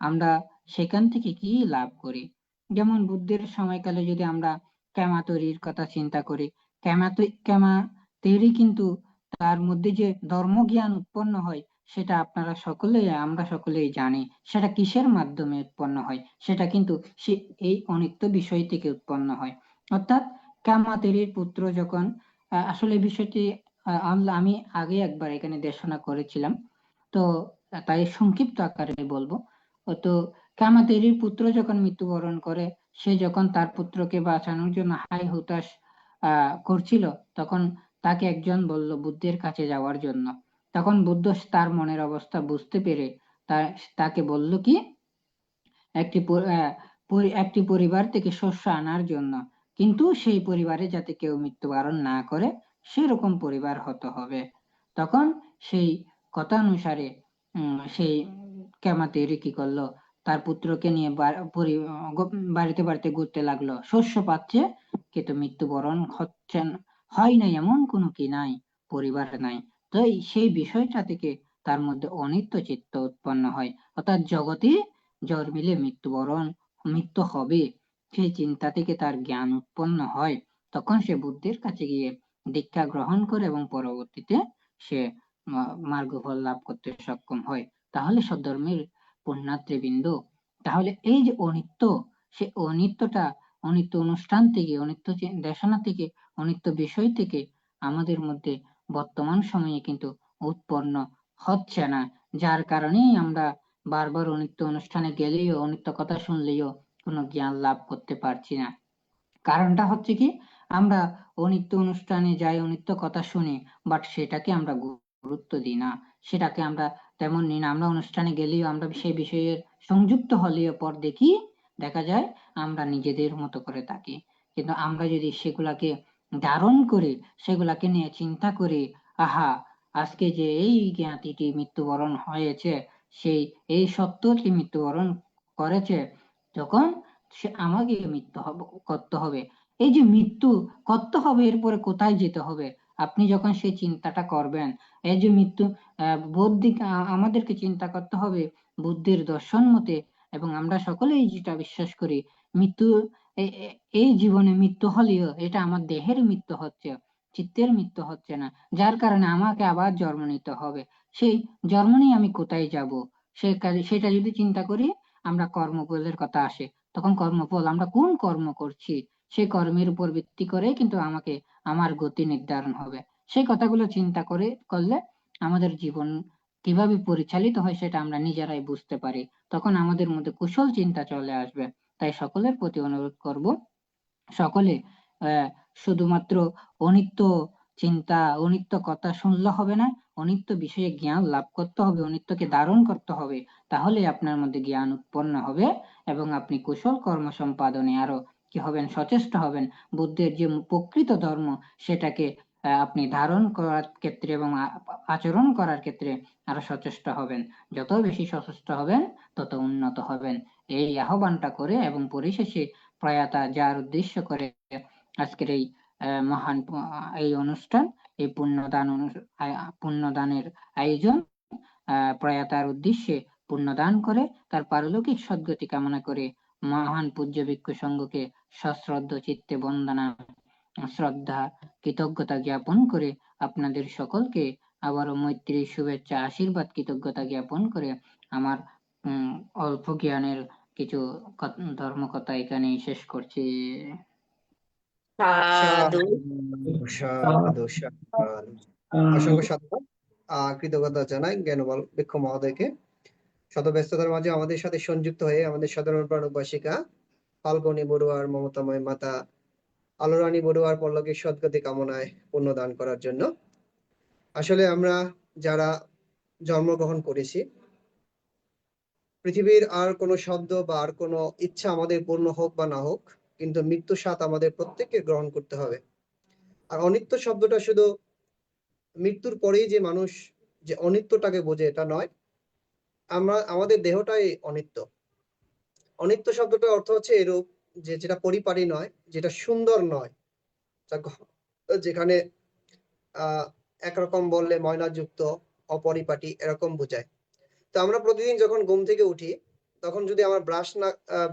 আমরা সেখান থেকে কি লাভ করি? যেমন বুদ্ধের সময়কালে যদি আমরা ক্যামা তৈরির কথা চিন্তা করি, ক্যামা তৈরি কিন্তু তার মধ্যে যে ধর্মজ্ঞান উৎপন্ন হয় সেটা আমরা সকলেই জানি। সেটা কিসের মাধ্যমে উৎপন্ন হয়? সেটা কিন্তু সে এই অনিত্য বিষয় থেকে উৎপন্ন হয়। অর্থাৎ কামাতেরির পুত্র যখন আসলে বিষয়টি আমি আগে একবার এখানে দেশনা করেছিলাম, তো তাই সংক্ষিপ্ত আকারে বলবো। তো কামাতেরির পুত্র যখন মৃত্যুবরণ করে, সে যখন তার পুত্রকে বাঁচানোর জন্য হাই হুতাশ করছিল, তখন তাকে একজন বলল বুদ্ধের কাছে যাওয়ার জন্য। তখন বুদ্ধ তার মনের অবস্থা বুঝতে পেরে তাকে বলল কি, একটি পরিবার থেকে শস্য আনার জন্য, কিন্তু সেই পরিবারে যাতে কেউ মৃত্যুবরণ না করে সেরকম পরিবার হতে হবে। তখন সেই কথা অনুসারে সেই ক্যামাতেরি কি করলো, তার পুত্রকে নিয়ে বাড়িতে বাড়িতে ঘুরতে লাগলো। শস্য পাচ্ছে কিন্তু মৃত্যুবরণ হয় নাই, এমন কোনো কি নাই, পরিবার নাই। তো সেই বিষয়টা থেকে তার মধ্যে অনিত্য চিত্ত উৎপন্ন হয়, অর্থাৎ জগতে জন্মিলে মৃত্যু হবে, সেই চিন্তা থেকে তার জ্ঞান উৎপন্ন হয়। তখন সে বুদ্ধের কাছে গিয়ে দীক্ষা গ্রহণ করে এবং পরবর্তীতে সে মার্গফল লাভ করতে সক্ষম হয়। তাহলে সধর্মের পুণ্যার্থীবৃন্দ, তাহলে এই যে অনিত্য, সে অনিত্য অনুষ্ঠান থেকে, অনিত্য দেশনা থেকে, অনিত্য বিষয় থেকে আমাদের মধ্যে বর্তমান সময়ে কিন্তু উৎপন্ন হচ্ছে না, যার কারণেই আমরা বারবার অনিত্য অনুষ্ঠানে গেলেও, অনিত্য কথা শুনলেও কোনো জ্ঞান লাভ করতে পারছি না। কারণটা হচ্ছে কি, আমরা অনিত্য অনুষ্ঠানে যাই, অনিত্য কথা শুনি, বাট সেটাকে আমরা গুরুত্ব দিই না, সেটাকে আমরা তেমন নিই না। আমরা অনুষ্ঠানে গেলেও, আমরা সেই বিষয়ে সংযুক্ত হলেও পর দেখা যায় আমরা নিজেদের মতো করে থাকি। কিন্তু আমরা যদি সেগুলাকে ধারণ করি, সেগুলাকে নিয়ে চিন্তা করি, আহা আজকে যে এই জ্ঞাতিটি মৃত্যুবরণ হয়েছে, সেই এই সত্যটি মৃত্যুবরণ করেছে, তখন সে আমাকে করতে হবে। এই যে মৃত্যু করতে হবে, এরপরে কোথায় যেতে হবে? আপনি যখন সেই চিন্তাটা করবেন, এই যে মৃত্যু বৌদ্ধিক আমাদেরকে চিন্তা করতে হবে বুদ্ধির দর্শন মতে, এবং আমরা সকলেই যেটা বিশ্বাস করি, মৃত্যু এই জীবনে মৃত্যু হলেও এটা আমার দেহের মৃত্যু হচ্ছে, চিত্তের মৃত্যু হচ্ছে না, যার কারণে আমাকে আবার জন্ম নিতে হবে। সেই জন্ম নিয়ে আমি কোথায় যাব? সেটা যদি চিন্তা করি, আমরা কর্মফলের কথা আসে, তখন কর্মফল, আমরা কোন কর্ম করছি সেই কর্মের উপর ভিত্তি করে কিন্তু আমার গতি নির্ধারণ হবে। সেই কথাগুলো চিন্তা করলে আমাদের জীবন কিভাবে পরিচালিত হয় সেটা আমরা নিজেরাই বুঝতে পারি, তখন আমাদের মধ্যে কুশল চিন্তা চলে আসবে। তাই সকলের প্রতি অনুরোধ করব, সকলে শুধুমাত্র অনিত্য চিন্তা, অনিত্য কথা শুনলে হবে না, অনিত্য বিষয়ে জ্ঞান লাভ করতে হবে, অনিত্যকে ধারণ করতে হবে, তাহলে আপনার মধ্যে জ্ঞান উৎপন্ন হবে এবং আপনি কুশল কর্ম সম্পাদনে আরো কি হবেন, সচেষ্ট হবেন। বুদ্ধের যে প্রকৃত ধর্ম সেটাকে আপনি ধারণ করার ক্ষেত্রে এবং আচরণ করার ক্ষেত্রে আরো সচেষ্ট হবেন। যত বেশি সচেষ্ট হবেন তত উন্নত হবেন। এই আহ্বানটা করে এবং পরিশেষে প্রয়াতা যার উদ্দেশ্য করে আজকের এই মহান এই অনুষ্ঠান, এই পুণ্যদানের আয়োজন, প্রয়াতার উদ্দেশ্যে পুণ্যদান করে তার পারলৌকিক সদ্গতি কামনা করে মহান পূজ্য ভিক্ষু সংঘকে সশ্রদ্ধ চিত্তে বন্দনা, শ্রদ্ধা, কৃতজ্ঞতা জ্ঞাপন করে আপনাদের সকলকে আবারও মৈত্রী, শুভেচ্ছা, আশীর্বাদ, কৃতজ্ঞতা জ্ঞাপন করে আমার অল্প জ্ঞানের কিছু ধর্মকথা এখানেই শেষ করছি। সাধু সাধু সাধু। অসংখ্য সাধুবাদ, কৃতজ্ঞতা জানাই জ্ঞানবল ভিক্ষু মহোদয়কে। শত ব্যস্ততার মাঝে আমাদের সাথে সংযুক্ত হয়ে আমাদের সাধারণ প্রাণ উপাসিকা ফাল্গুনী বড়ুয়ার মমতাময় মাতা আলোরানী বড়ুয়ার পল্লবীর সদ্গতি কামনায় পুণ্যদান করার জন্য। আসলে আমরা যারা জন্মগ্রহণ করেছি, পৃথিবীর আর কোনো শব্দ বা আর কোনো ইচ্ছা আমাদের পূর্ণ হোক বা না হোক, কিন্তু মৃত্যুর স্বাদ আমাদের প্রত্যেককে গ্রহণ করতে হবে। আর অনিত্য শব্দটা শুধু মৃত্যুর পরেই যে মানুষ যে অনিত্যটাকে বোঝে এটা নয়, আমাদের দেহটাই অনিত্য। অনিত্য শব্দটার অর্থ হচ্ছে এরূপ যে যেটা পরিপাটি নয়, যেটা সুন্দর নয়, যেখানে একরকম বললে ময়লাযুক্ত, অপরিপাটি এরকম বোঝায়। তো আমরা প্রতিদিন যখন ঘুম থেকে উঠি, তখন যদি আমরা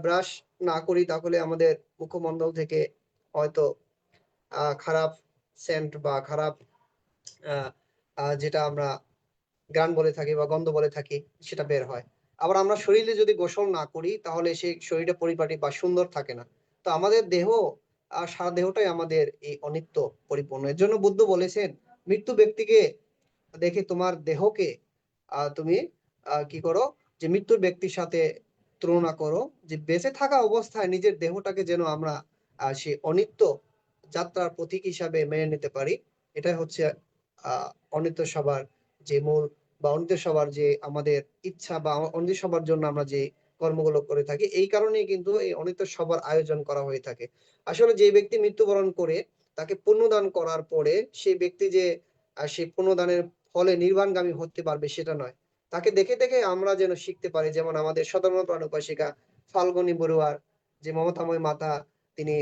ব্রাশ না করি, তাহলে আমাদের মুখমণ্ডল থেকে হয়তো খারাপ সেন্ট বা খারাপ যেটা আমরা ঘ্রাণ বলে থাকি বা গন্ধ বলে থাকি সেটা বের হয়। আবার আমরা শরীরে যদি গোসল না করি, তাহলে সেই শরীরটা পরিপাটি বা সুন্দর থাকে না। তো আমাদের দেহ সারা দেহটাই আমাদের এই অনিত্য পরিপূর্ণ। এর জন্য বুদ্ধ বলেছেন, মৃত্যু ব্যক্তিকে দেখে তোমার দেহকে তুমি কি করো, যে মৃত্যুর ব্যক্তির সাথে তুলনা করো, যে বেঁচে থাকা অবস্থায় নিজের দেহটাকে যেন আমরা সেই অনিত্য যাত্রার প্রতীক হিসাবে মেনে নিতে পারি। এটাই হচ্ছে অনিত্য সবার যে মূল, বা অনিত্য সবার যে আমাদের ইচ্ছা, বা অনিত্য সবার জন্য আমরা যে কর্মগুলো করে থাকি। এই কারণেই কিন্তু এই অনিত্য সবার আয়োজন করা হয়ে থাকে। আসলে যে ব্যক্তি মৃত্যুবরণ করে, তাকে পুণ্যদান করার পরে সেই ব্যক্তি যে সেই পুণ্যদানের ফলে নির্বাণগামী হতে পারবে সেটা নয়। তাকে দেখে দেখে আমরা যেন শিখতে পারি। যেমন আমাদের স্বধর্ম প্রাণ উপাসিকা ফাল্গুনী বড়ুয়ার যে মমতাময় মাতা, তিনি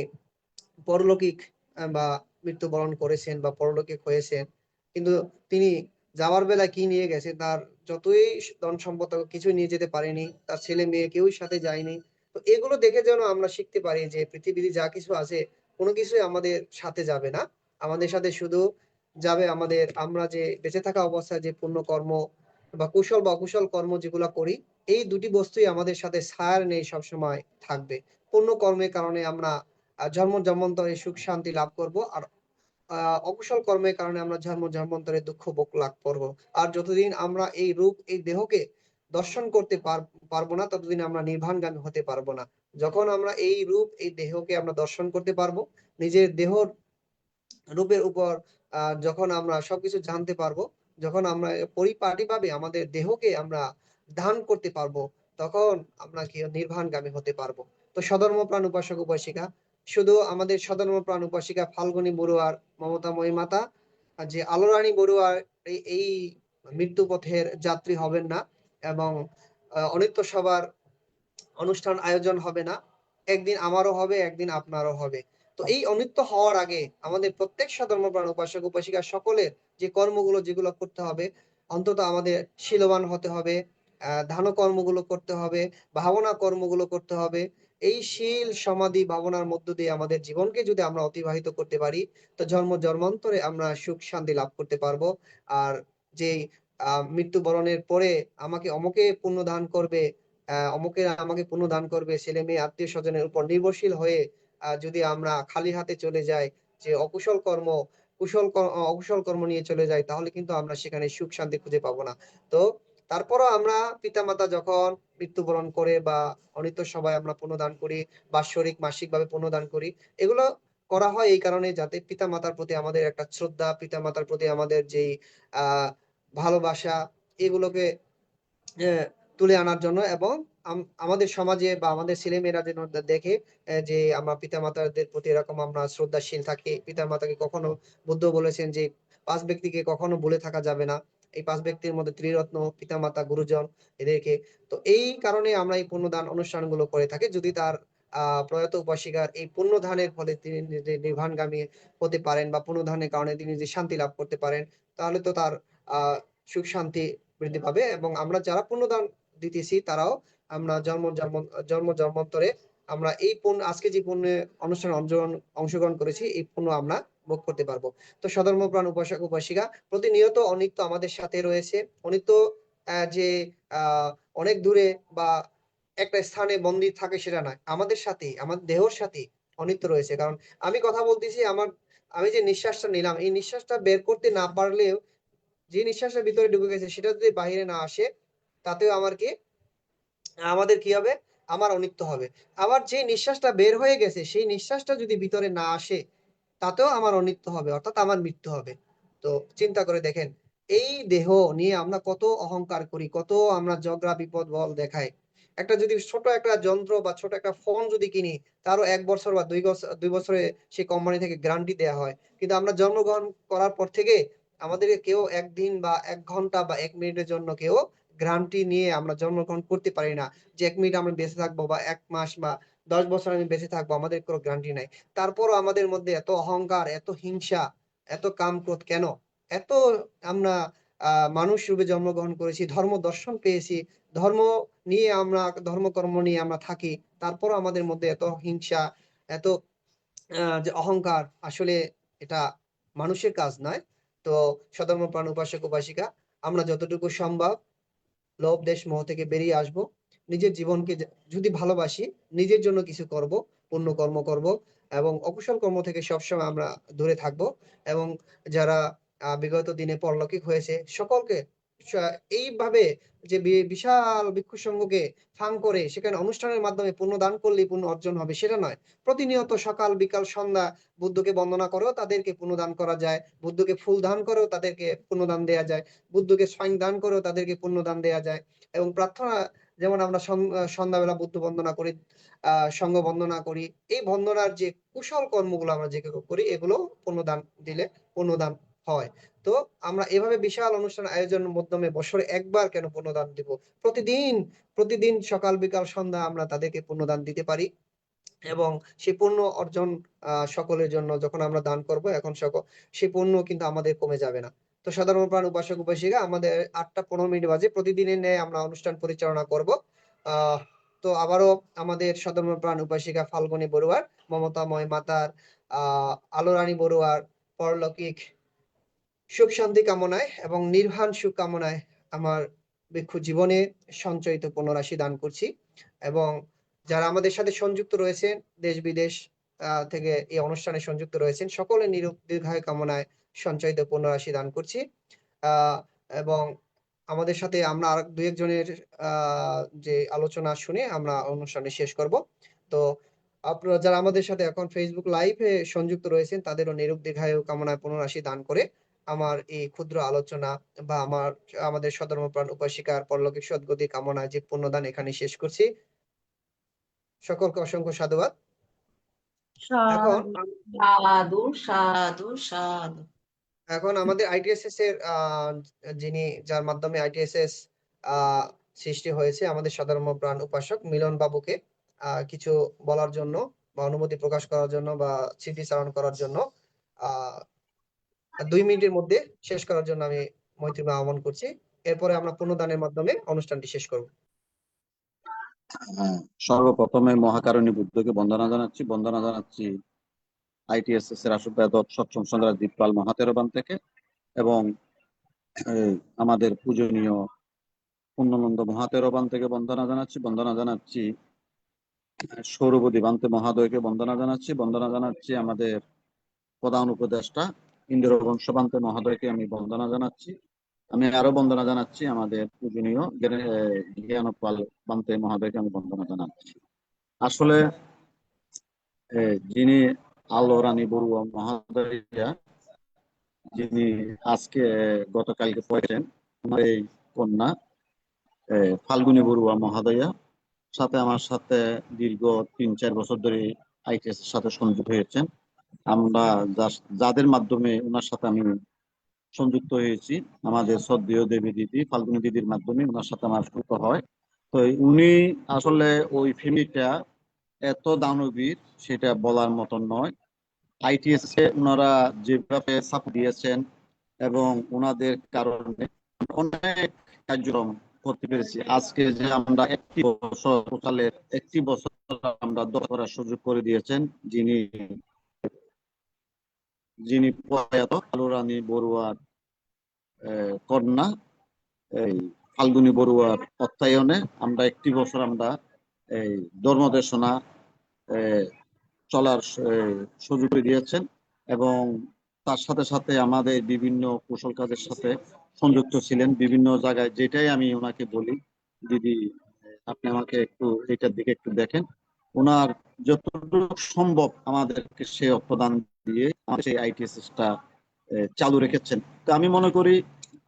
পরলৌকিক বা মৃত্যুবরণ করেছেন বা পরলৌকিক হয়েছেন, কিন্তু তিনি যাওয়ার বেলা কি নিয়ে গেছে, তার যতই ধন সম্পদ কিছু নিয়ে যেতে পারেনি, তার ছেলে মেয়ে কেউই সাথে যায়নি। তো এগুলো দেখে যেন আমরা শিখতে পারি যে পৃথিবীতে যা কিছু আছে, কোনো কিছুই আমাদের সাথে যাবে না। আমাদের সাথে শুধু যাবে আমাদের, আমরা যে বেঁচে থাকা অবস্থায় যে পুণ্য কর্ম বা কুশল বা অকুশল কর্ম যেগুলো করি, এই দুটি বস্তুই আমাদের সাথে ছায়ার নেই সবসময় থাকবে। পুণ্য কর্মের কারণে আমরা জন্ম জন্মান্তরে সুখ শান্তি লাভ করব, আর অকুশল কর্মের কারণে আমরা জন্ম জন্মান্তরে দুঃখ ভোগ লাভ করব। আর যতদিন আমরা এই রূপ এই দেহকে দর্শন করতে পারবো না, ততদিন আমরা নির্বাণগামী হতে পারবো না। যখন আমরা এই রূপ এই দেহকে আমরা দর্শন করতে পারবো, নিজের দেহর রূপের উপর যখন আমরা সবকিছু জানতে পারবো, যখন আমরা পরিপাটিভাবে আমাদের দেহকে আমরা ধান করতে পারবো, তখন আমরা কি নির্বাণগামী হতে পারবো। তো সধর্ম প্রাণ উপাসক উপাসিকা, শুধু আমাদের সধর্ম প্রাণ উপাসিকা ফাল্গুনী বড়ুয়ার মমতাময়ী মাতা, যে আলোরানী বড়ুয়ার এই মৃত্যু পথের যাত্রী হবেন না, এবং অনিত্য সবার অনুষ্ঠান আয়োজন হবে না। একদিন আমারও হবে, একদিন আপনারও হবে। তো এই অনিত্য হওয়ার আগে আমাদের প্রত্যেক ধর্মপ্রাণ উপাসক উপাসিকা সকলের যে কর্মগুলো যেগুলো করতে হবে, অন্তত আমাদের শীলবান হতে হবে, ধান কর্মগুলো করতে হবে, ভাবনা কর্মগুলো করতে হবে। এই শীল সমাধি ভাবনার মধ্য দিয়ে আমাদের জীবনকে যদি আমরা অতিবাহিত করতে পারি, তো জন্ম জন্মান্তরে আমরা সুখ শান্তি লাভ করতে পারবো। আর যে মৃত্যুবরণের পরে আমাকে অমুকে পুণ্য দান করবে, অমুকের আমাকে পুণ্য দান করবে, ছেলে মেয়ে আত্মীয় স্বজনের উপর নির্ভরশীল হয়ে যদি আমরা খালি হাতে চলে যাই, যে অকুশল কর্ম নিয়ে চলে যাই, তাহলে কিন্তু আমরা সেখানে সুখ শান্তি খুঁজে পাবো না। তো তারপরও আমরা পিতামাতা যখন মৃত্যুবরণ করে বা অনিত্য সবাই আমরা পুণ্যদান করি, বাৎসরিক মাসিক ভাবে পুণ্যদান করি, এগুলো করা হয় এই কারণে যাতে পিতামাতার প্রতি আমাদের একটা শ্রদ্ধা, পিতামাতার প্রতি আমাদের যেই ভালোবাসা, এগুলোকে তুলে আনার জন্য, এবং আমাদের সমাজে বা আমাদের ছেলেমেয়েরা যেন দেখে যে আমরা পিতামাতাদের প্রতি এরকম আমরা শ্রদ্ধাশীল থাকি। পিতামাতাকে কখনো, বুদ্ধ বলেছেন যে 5 ব্যক্তিকে কখনো ভুলে থাকা যাবে না। এই 5 ব্যক্তির মধ্যে ত্রিরত্ন, পিতামাতা, গুরুজন, এদেরকে। তো এই কারণে আমরা এই পুণ্যদান অনুষ্ঠানগুলো করে থাকি। যদি তার প্রয়াত উপাসিকার এই পুণ্যদানের ফলে তিনি যদি নির্বাণগামী হতে পারেন, বা পুণ্যদানের কারণে তিনি যদি শান্তি লাভ করতে পারেন, তাহলে তো তার সুখ শান্তি বৃদ্ধি পাবে। এবং আমরা যারা পুণ্যদান দিতেছি, তারাও আমরা জন্ম জন্মান্তরে আমরা এই পুণ্য, আজকে যে পুণ্য অনুষ্ঠানে অংশগ্রহণ করেছি, এই পুণ্য আমরা ভোগ করতে পারবো। তো সধর্মপ্রাণ উপাসক উপাসিকা, প্রতিনিয়ত অনিত্য আমাদের সাথে রয়েছে। অনিত্য যে অনেক দূরে বা একটা স্থানে বন্দী থাকে সেটা নয়, আমাদের সাথে, আমাদের দেহর সাথে অনিত্য রয়েছে। কারণ আমি কথা বলতেছি, আমি যে নিঃশ্বাসটা নিলাম, এই নিঃশ্বাসটা বের করতে না পারলেও, যে নিঃশ্বাসের ভিতরে ঢুকে গেছে সেটা যদি বাহিরে না আসে, তাতেও আমাদের কি হবে, আমার অনিত্য হবে। আবার যে নিঃশ্বাসটা বের হয়ে গেছে, সেই নিঃশ্বাসটা যদি ভিতরে না আসে, তাতেও আমার অনিত্য হবে, অর্থাৎ আমার মৃত্যু হবে। তো চিন্তা করে দেখেন, এই দেহ নিয়ে আমরা কত অহংকার করি, কত আমরা ঝগড়া বিপদ বল দেখাই। একটা যদি ছোট একটা যন্ত্র বা ছোট একটা ফোন যদি কিনি, তারও 1 বছর বা 2 বছরে সেই কোম্পানি থেকে গ্যারান্টি দেয়া হয়। কিন্তু আমরা জন্মগ্রহণ করার পর থেকে আমাদেরকে কেউ 1 দিন বা 1 ঘন্টা বা 1 মিনিটের জন্য কেউ গ্যারান্টি নিয়ে আমরা জন্মগ্রহণ করতে পারি না। যে 1 মিনিট আমরা বেঁচে থাকবো বা 1 মাস বা 10 বছর আমি বেঁচে থাকবো, আমাদের কোনো গ্যারান্টি নাই। তারপরও আমাদের মধ্যে এত অহংকার, এত হিংসা, এত কাম-ক্রোধ কেন? এত আমরা মানুষ রূপে জন্মগ্রহণ করেছি, ধর্ম দর্শন পেয়েছি, ধর্ম নিয়ে আমরা ধর্মকর্ম নিয়ে আমরা থাকি। তারপরও আমাদের মধ্যে এত হিংসা, এত যে অহংকার, আসলে এটা মানুষের কাজ নয়। তো সধর্মপ্রাণ উপাসক উপাসিকা, আমরা যতটুকু সম্ভব লোভ দেশ মোহ থেকে বেরিয়ে আসবো। নিজের জীবনকে যদি ভালোবাসি, নিজের জন্য কিছু করব, পুণ্য কর্ম করব এবং অকুশল কর্ম থেকে সবসময় আমরা দূরে থাকব। এবং যারা বিগত দিনে পরলৌকিক হয়েছে সকলকে এইভাবে যে বিশাল ভিক্ষু সংঘকে ফাং করে সেখানে অনুষ্ঠানের মাধ্যমে পুণ্য দান করলেই পুণ্য অর্জন হবে সেটা নয়। প্রতিনিয়ত সকাল বিকাল সন্ধ্যা বুদ্ধকে বন্দনা করেও তাদেরকে পুণ্যদান করা যায়, বুদ্ধকে ফুল দান করেও তাদেরকে পুণ্যদান দেয়া যায়, বুদ্ধকে স্বয়ং দান করেও তাদেরকে পুণ্যদান দেয়া যায়। এবং প্রার্থনা, যেমন আমরা সন্ধ্যাবেলা বুদ্ধ বন্দনা করি, সংঘ বন্দনা করি, এই বন্দনার যে কুশল কর্মগুলো আমরা যে করি এগুলো পুণ্যদান দিলে পুণ্যদান হয়। তো আমরা এভাবে বিশাল অনুষ্ঠান আয়োজনের মাধ্যমে বছরে একবার কেন পুণ্যদান দিব, প্রতিদিন সকাল বিকাল সন্ধ্যা আমরা তাদেরকে পুণ্যদান দিতে পারি। এবং সেই পুণ্য অর্জন সকলের জন্য যখন আমরা দান করব, এখন সেই পুণ্য কিন্তু আমাদের কমে যাবে না। তো সাধারণ প্রাণ উপাসক উপাসিকা, আমাদের 8টা 15 মিনিট বাজে, প্রতিদিনের ন্যায় আমরা অনুষ্ঠান পরিচালনা করব। তো আবারও আমাদের সাধারণ প্রাণ উপাসিকা ফাল্গুনী বড়ুয়ার, মমতাময় মাতার, আলো রানী বড়ুয়ার পরলৌকিক সুখ শান্তি কামনায় এবং নির্বাণ সুখ কামনায় আমার ভিক্ষু জীবনে সঞ্চয়িত পুণ্যরাশি দান করছি। এবং যারা আমাদের সাথে সংযুক্ত রয়েছেন, দেশ বিদেশ থেকে এই অনুষ্ঠানে সংযুক্ত রয়েছেন, সকলের নিরোগ দীর্ঘায়ু কামনায় সঞ্চয়িত পুণ্যরাশি দান করছি। এবং আমাদের সাথে আমরা আর 2-1 জনের যে আলোচনা শুনে আমরা অনুষ্ঠানে শেষ করব। তো আপনারা যারা আমাদের সাথে এখন ফেসবুক লাইভে সংযুক্ত রয়েছেন, তাদেরও নিরোগ দীর্ঘায়ু কামনায় পুণ্যরাশি দান করে আমার এই ক্ষুদ্র আলোচনা বা আমাদের সধর্মপ্রাণ উপাসিকার পরলৌকিক সদ্গতি কামনায় যে পুণ্যদান এখানে শেষ করছি। সকলকে অসংখ্য সাধুবাদ। এখন সাধু সাধু সাধু। এখন আমাদের আইটিএসএস এর যার মাধ্যমে আইটিএসএস সৃষ্টি হয়েছে, আমাদের সধর্মপ্রাণ উপাসক মিলন বাবুকে কিছু বলার জন্য বা অনুমতি প্রকাশ করার জন্য বা স্মৃতিচারণ করার জন্য 2 মিনিটের মধ্যে শেষ করার জন্য আমি মৈত্রী আহ্বান করছি। এরপরে আমরা পুণ্যদানের মাধ্যমে অনুষ্ঠানটি শেষ করব। সর্বপ্রথমে মহাকারণী বুদ্ধকে বন্দনা জানাচ্ছি আইটিএসএস এর আশুব্যাদক সপ্তম চন্দ্র দীপপাল মহাতেরবান থেকে, এবং আমাদের পূজনীয় পূর্ণানন্দ মহাতেরবান থেকে বন্দনা জানাচ্ছি সৌরভদী বান্তে মহাদয়কে বন্দনা জানাচ্ছি আমাদের প্রধান উপদেষ্টা ইন্দ্রবংশ বান্তে মহোদয়কে আমি বন্দনা জানাচ্ছি। আমি আরো বন্দনা জানাচ্ছি আমাদের পূজনীয় জ্ঞানপাল বান্তে মহোদয়কে আমি বন্দনা জানাচ্ছি। আসলে যিনি আলো রানী বড়ুয়া মহোদয়া, যিনি আজকে গতকালকে পড়েছেন, আমার এই কন্যা ফাল্গুনী বড়ুয়া মহোদয়া আমার সাথে দীর্ঘ 3-4 বছর ধরে আইটিএস এর সাথে সংযুক্ত হয়েছেন। আমরা যাদের মাধ্যমে ওনার সাথে আমি সংযুক্ত হয়েছি, আমাদের শ্রদ্ধেয় দেবী দিদি ফাল্গুনী দিদির মাধ্যমে ওনার সাথে আমার যুক্ত হয়। তো উনি আসলে ওই ফ্যামিলিটা এত দানবীর সেটা বলার মতন নয়। আইটিএস এ ওনারা যেভাবে সাপোর্ট দিয়েছেন এবং ওনাদের কারণে অনেক কার্যক্রম করতে পেরেছি। আজকে যে আমরা একটি বছর আমরা দখল করার সুযোগ করে দিয়েছেন যিনি প্রয়াত আলো রানী বড়ুয়ার কন্যা এই ফাল্গুনী বড়ুয়ার অর্থায়নে আমরা একটি বছর আমরা এই ধর্মদেশনা চলার সুযোগ দিয়েছেন, এবং তার সাথে সাথে আমাদের বিভিন্ন কুশল কাজের সাথে সংযুক্ত ছিলেন বিভিন্ন জায়গায়। যেটাই আমি ওনাকে বলি, দিদি আপনি আমাকে একটু এটার দিকে একটু দেখেন, ওনার যতটুকু সম্ভব আমাদেরকে সে অর্থদান দিয়ে সেই আইটিএসটা চালু রেখেছেন। তো আমি মনে করি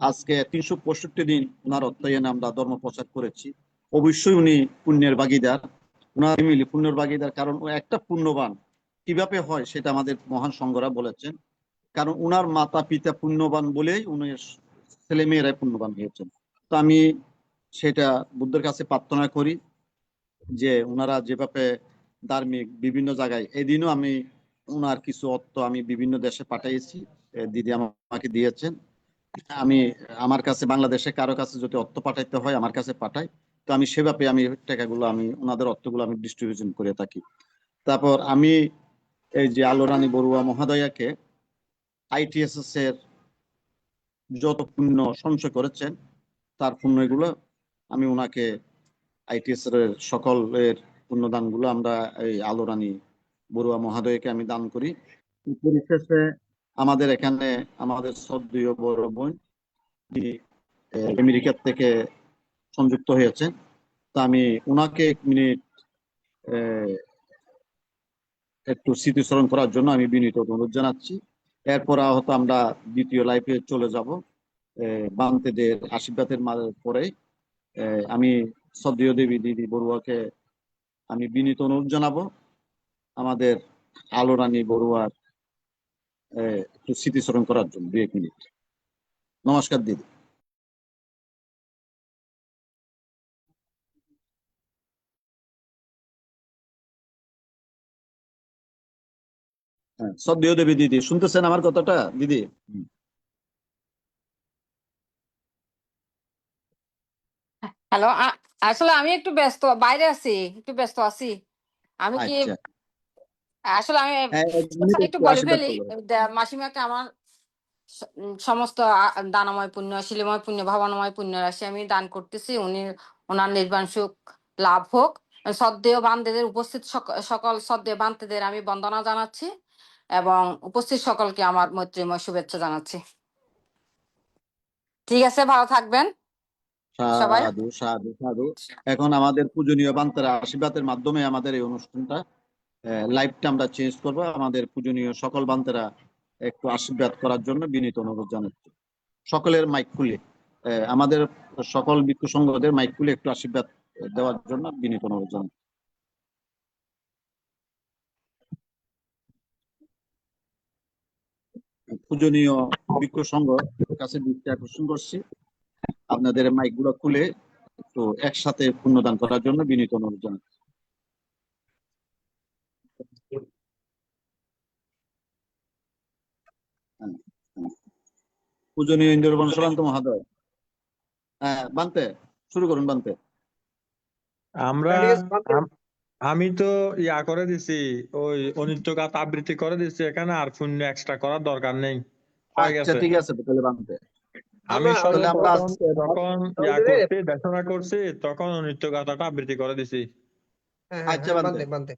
আজকে 365 দিন ওনার অর্থায়নে আমরা ধর্ম প্রচার করেছি। অবশ্যই উনি পুণ্যের ভাগীদার, ওনার ফ্যামিলি পুণ্যের ভাগীদার। কারণ ও একটা পুণ্যবান কিভাবে হয় সেটা আমাদের মহান সংঘরা বলেছেন। কারণ উনার মাতা পিতা পুণ্যবান বলেই উনি ছেলে মেয়েরাই পুণ্যবান হয়েছেন। তো আমি সেটা বুদ্ধের কাছে প্রার্থনা করি যে ওনারা যেভাবে ধার্মিক বিভিন্ন জায়গায়, এদিনও আমি ওনার কিছু অর্থ আমি বিভিন্ন দেশে পাঠাইছি, দিদি আমাকে দিয়েছেন। আমি আমার কাছে বাংলাদেশে কারো কাছে যদি অর্থ পাঠাইতে হয় আমার কাছে পাঠাই, তো আমি সেভাবে আমি টাকাগুলো আমি ওনাদের অর্থগুলো আমি ডিস্ট্রিবিউশন করে থাকি। তারপর আমি এই যে আলো রানী বড়ুয়া মহাদয়াকে ITSS এর যত পুণ্য সঞ্চয় করেছেন তার পুণ্য এগুলো আমি ওনাকে ITSS এর সকলের পুণ্যদানগুলো আমরা এই আলো রানী বড়ুয়া মহাদয়কে আমি দান করি। পরিশেষে আমাদের এখানে আমাদের শ্রদ্ধেয় বড় বোন যিনি আমেরিকা থেকে সংযুক্ত হয়েছেন, তা আমি ওনাকে 1 মিনিট একটু স্মৃতিস্মরণ করার জন্য আমি বিনীত অনুরোধ জানাচ্ছি। এরপর হয়তো আমরা দ্বিতীয় লাইফে চলে যাব বান্তেদের আশীর্বাদের পরে। আমি শ্রদ্ধেয় দেবী দিদি বড়ুয়াকে আমি বিনীত অনুরোধ জানাবো আমাদের আলো রানী বড়ুয়ার একটু স্মৃতিস্মরণ করার জন্য 2 মিনিট। নমস্কার দিদি। হ্যাঁ, শ্রদ্ধেয় দেবী দিদি শুনতেছেন আমার কথাটা দিদি? হ্যালো, আসলে আমি একটু ব্যস্ত, বাইরে আছি, একটু ব্যস্ত আছি। আমি কি আচ্ছা, আসলে আমি হ্যাঁ 1 মিনিট একটু একটু বলে আশীর্বাদ ফেলি। করবেন। মাসিমাকে আমার সমস্ত দানময় পুণ্য, শিলিময় পুণ্য, ভাবনাময় পুণ্য রাশি আমি দান করতেছি। ওনার নির্বাণ সুখ লাভ হোক। শ্রদ্ধেয় বান্দেদের উপস্থিত সকল শ্রদ্ধেয় বান্দেদের আমি বন্দনা জানাচ্ছি এবং উপস্থিত সকলকে আমার মৈত্রীময় শুভেচ্ছা জানাচ্ছি। ঠিক আছে, ভালো থাকবেন সবাই। সাধু সাধু সাধু। এখন আমাদের পূজনীয় বান্তারা আশীর্বাদের মাধ্যমে আমাদের এই অনুষ্ঠানটা লাইভটা আমরা চেঞ্জ করবো। আমাদের পূজনীয় সকল বান্তারা একটু আশীর্বাদ করার জন্য বিনীত অনুরোধ জানাচ্ছি। সকলের মাইক খুলে আমাদের সকল ভিক্ষু সংঘদের মাইক খুলে একটু আশীর্বাদ দেওয়ার জন্য বিনীত অনুরোধ জানাচ্ছি। পূজনীয় ভিক্ষু সংঘ কাছে দৃষ্টি আকর্ষণ করছি, আপনাদের মাইক গুলো খুলে একটু একসাথে পুণ্যদান করার জন্য বিনীত অনুরোধ জানাচ্ছি। হ্যাঁ, হ্যাঁ। পূজনীয় ইন্দ্রবন সুরান্ত মহাদয়, হ্যাঁ বানতে শুরু করুন বানতে। আমরা ঠিক আছে, বাদ দিন। আম- আমি তো ইয়া করে দিছি, ওই অনিত্যকাত আবৃত্তি করে দিছি, এখানে আর শূন্য এক্সট্রা করার দরকার নেই, হয়ে আচ্ছা গেছে। ঠিক আছে তাহলে বানতে। আমি আমরা তাহলে আমরা সর্বপ্রথম আজকে যখন ইয়া আমাদের করছি, দেশনা করছি, তখন অনিত্য গাথাটা আবৃত্তি করে দিছি। হ্যাঁ হ্যাঁ আচ্ছা হ্যাঁ, বানতে। বান্দে বান্দে।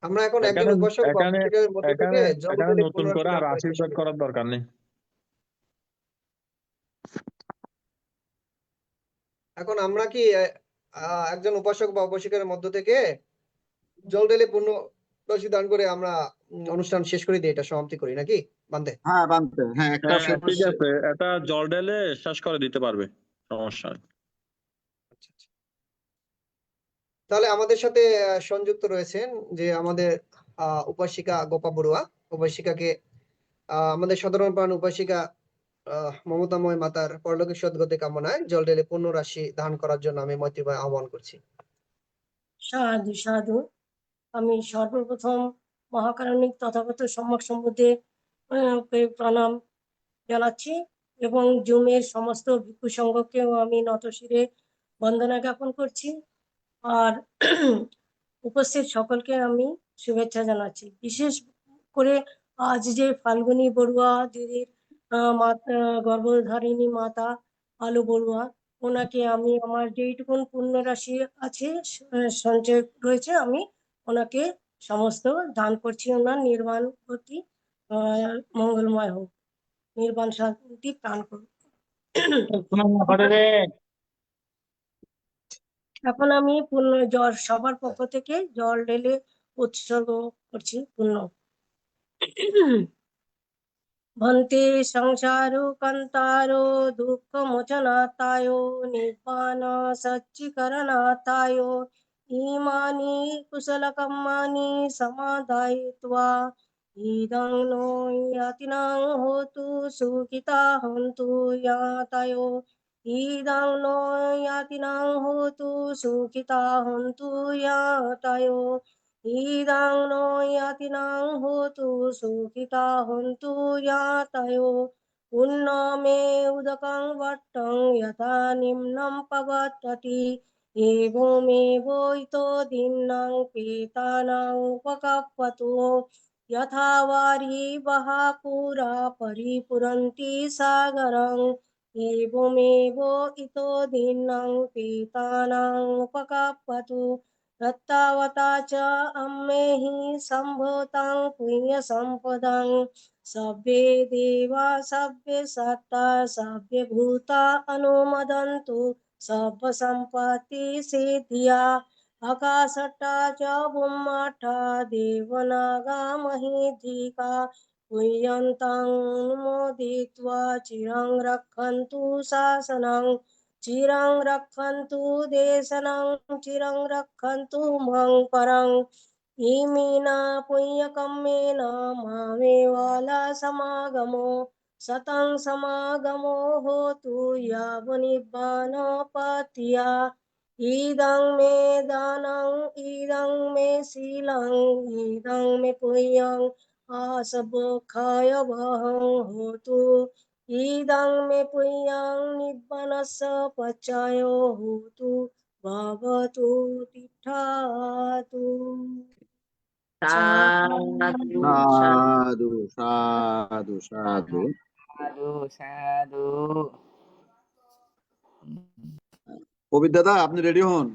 আমরা এখন একজন এখানে উপাসক বা এখানে উপাসিকার মধ্য থেকে এখানে জল এখানে ঢেলে নতুন পুনরায় করে আর দান করার চেষ্টা আশীর্বাদ করি। করার দরকার নেই। এখন আমরা কি একজন উপাসক বা উপাসিকার মধ্য থেকে জল ঢেলে পূর্ণ রাশি দান করে আমরা অনুষ্ঠান শেষ করে দিই, এটা সমাপ্তি করি নাকি বান্দে? হ্যাঁ বানতে, হ্যাঁ একটা হ্যাঁ ঠিক আছে, এটা জল ঢেলে শেষ করে দিতে পারবে, সমস্যা নেই। আচ্ছা, আচ্ছা। তাহলে আমাদের সাথে সংযুক্ত রয়েছেন যে আমাদের উপাসিকা গোপা বড়ুয়া। উপাসিকাকে আমাদের সাধারণ প্রাণ উপাসিকা মমতাময় মাতার পরলোকের সদ্গতি কামনায় জল ঢেলে পূর্ণ রাশি দান করার জন্য আমি মৈত্রীভাবে আহ্বান করছি। সাধু সাধু। আমি সর্বপ্রথম মহাকারণিক তথাগত সম্যক সম্বুদ্ধে প্রণাম জানাচ্ছি এবং জুমের সমস্ত ভিক্ষু সংঘকেও আমি নতশিরে বন্দনা জ্ঞাপন করছি। আর উপস্থিত সকলকে আমি শুভেচ্ছা জানাচ্ছি। বিশেষ করে আজ যে ফাল্গুনী বড়ুয়া দিদির গর্ভধারিণী মাতা আলো বড়ুয়া, ওনাকে আমি আমার যেইটুকুন পুণ্য রাশি আছে সঞ্চয় রয়েছে আমি ওনাকে সমস্ত দান করছি। ওনার নির্বাণ গতি মঙ্গলময় হোক, নির্বাণ শান্তি প্রাণ করুন। এখন আমি পুণ্য জল সবার পক্ষ থেকে জল ঢেলে উৎসর্গ করছি পুণ্য। भन्ते संसारो कंतारो दुःख मोचनातायो निब्बान सच्चीकरणातायो इमानि कुशलकर्माणि समादायित्वा इदं नो यातिनां होतु सुखिता हन्तु यातयो इदं नो यातिनां होतु सुखिता हन्तु यातयो इदं नो यातिनां होतु सुखिता हन्तु यातयो पुण्यमे उदकं वट्टं यथा निम्नं पवत्यति एवमेव इतो दीन्नां पेतानां उपकप्पतु यथा वारिवः पुरा परिपुरन्ति सागरम् एवमेव इतो दीन्नां पेतानां उपकप्पतु दत्तावता च अम्मेहि सम्भूतां पुण्यसम्पदां सभ्ये देवा सभ्ये सत्ता सभ्ये भूता अनुमोदन्तु सर्वसम्पत्ति सिद्धिया आकाशट्टा च बुम्माट्टा देवनागा महीधिका पुण्यन्तानुमोदित्वा चिरं रक्षन्तु शासनं चिरं रक्षन्तु देशनं चिरं रक्षन्तु मं परं इमिना पुण्यकम्मेन मामेवाला समागमो सतं समागमो होतु यावनिब्बानोपत्या इदं मे दानं इदं मे शीलं इदं मे पुण्यं आसभोखाय वहं होतु इदं मे पुण्यं निब्बानस्य पचायो होतु भवतु तिष्ठतु साधु साधु साधु साधु সাধু সাধু কবির দাদা আপনি রেডি হন।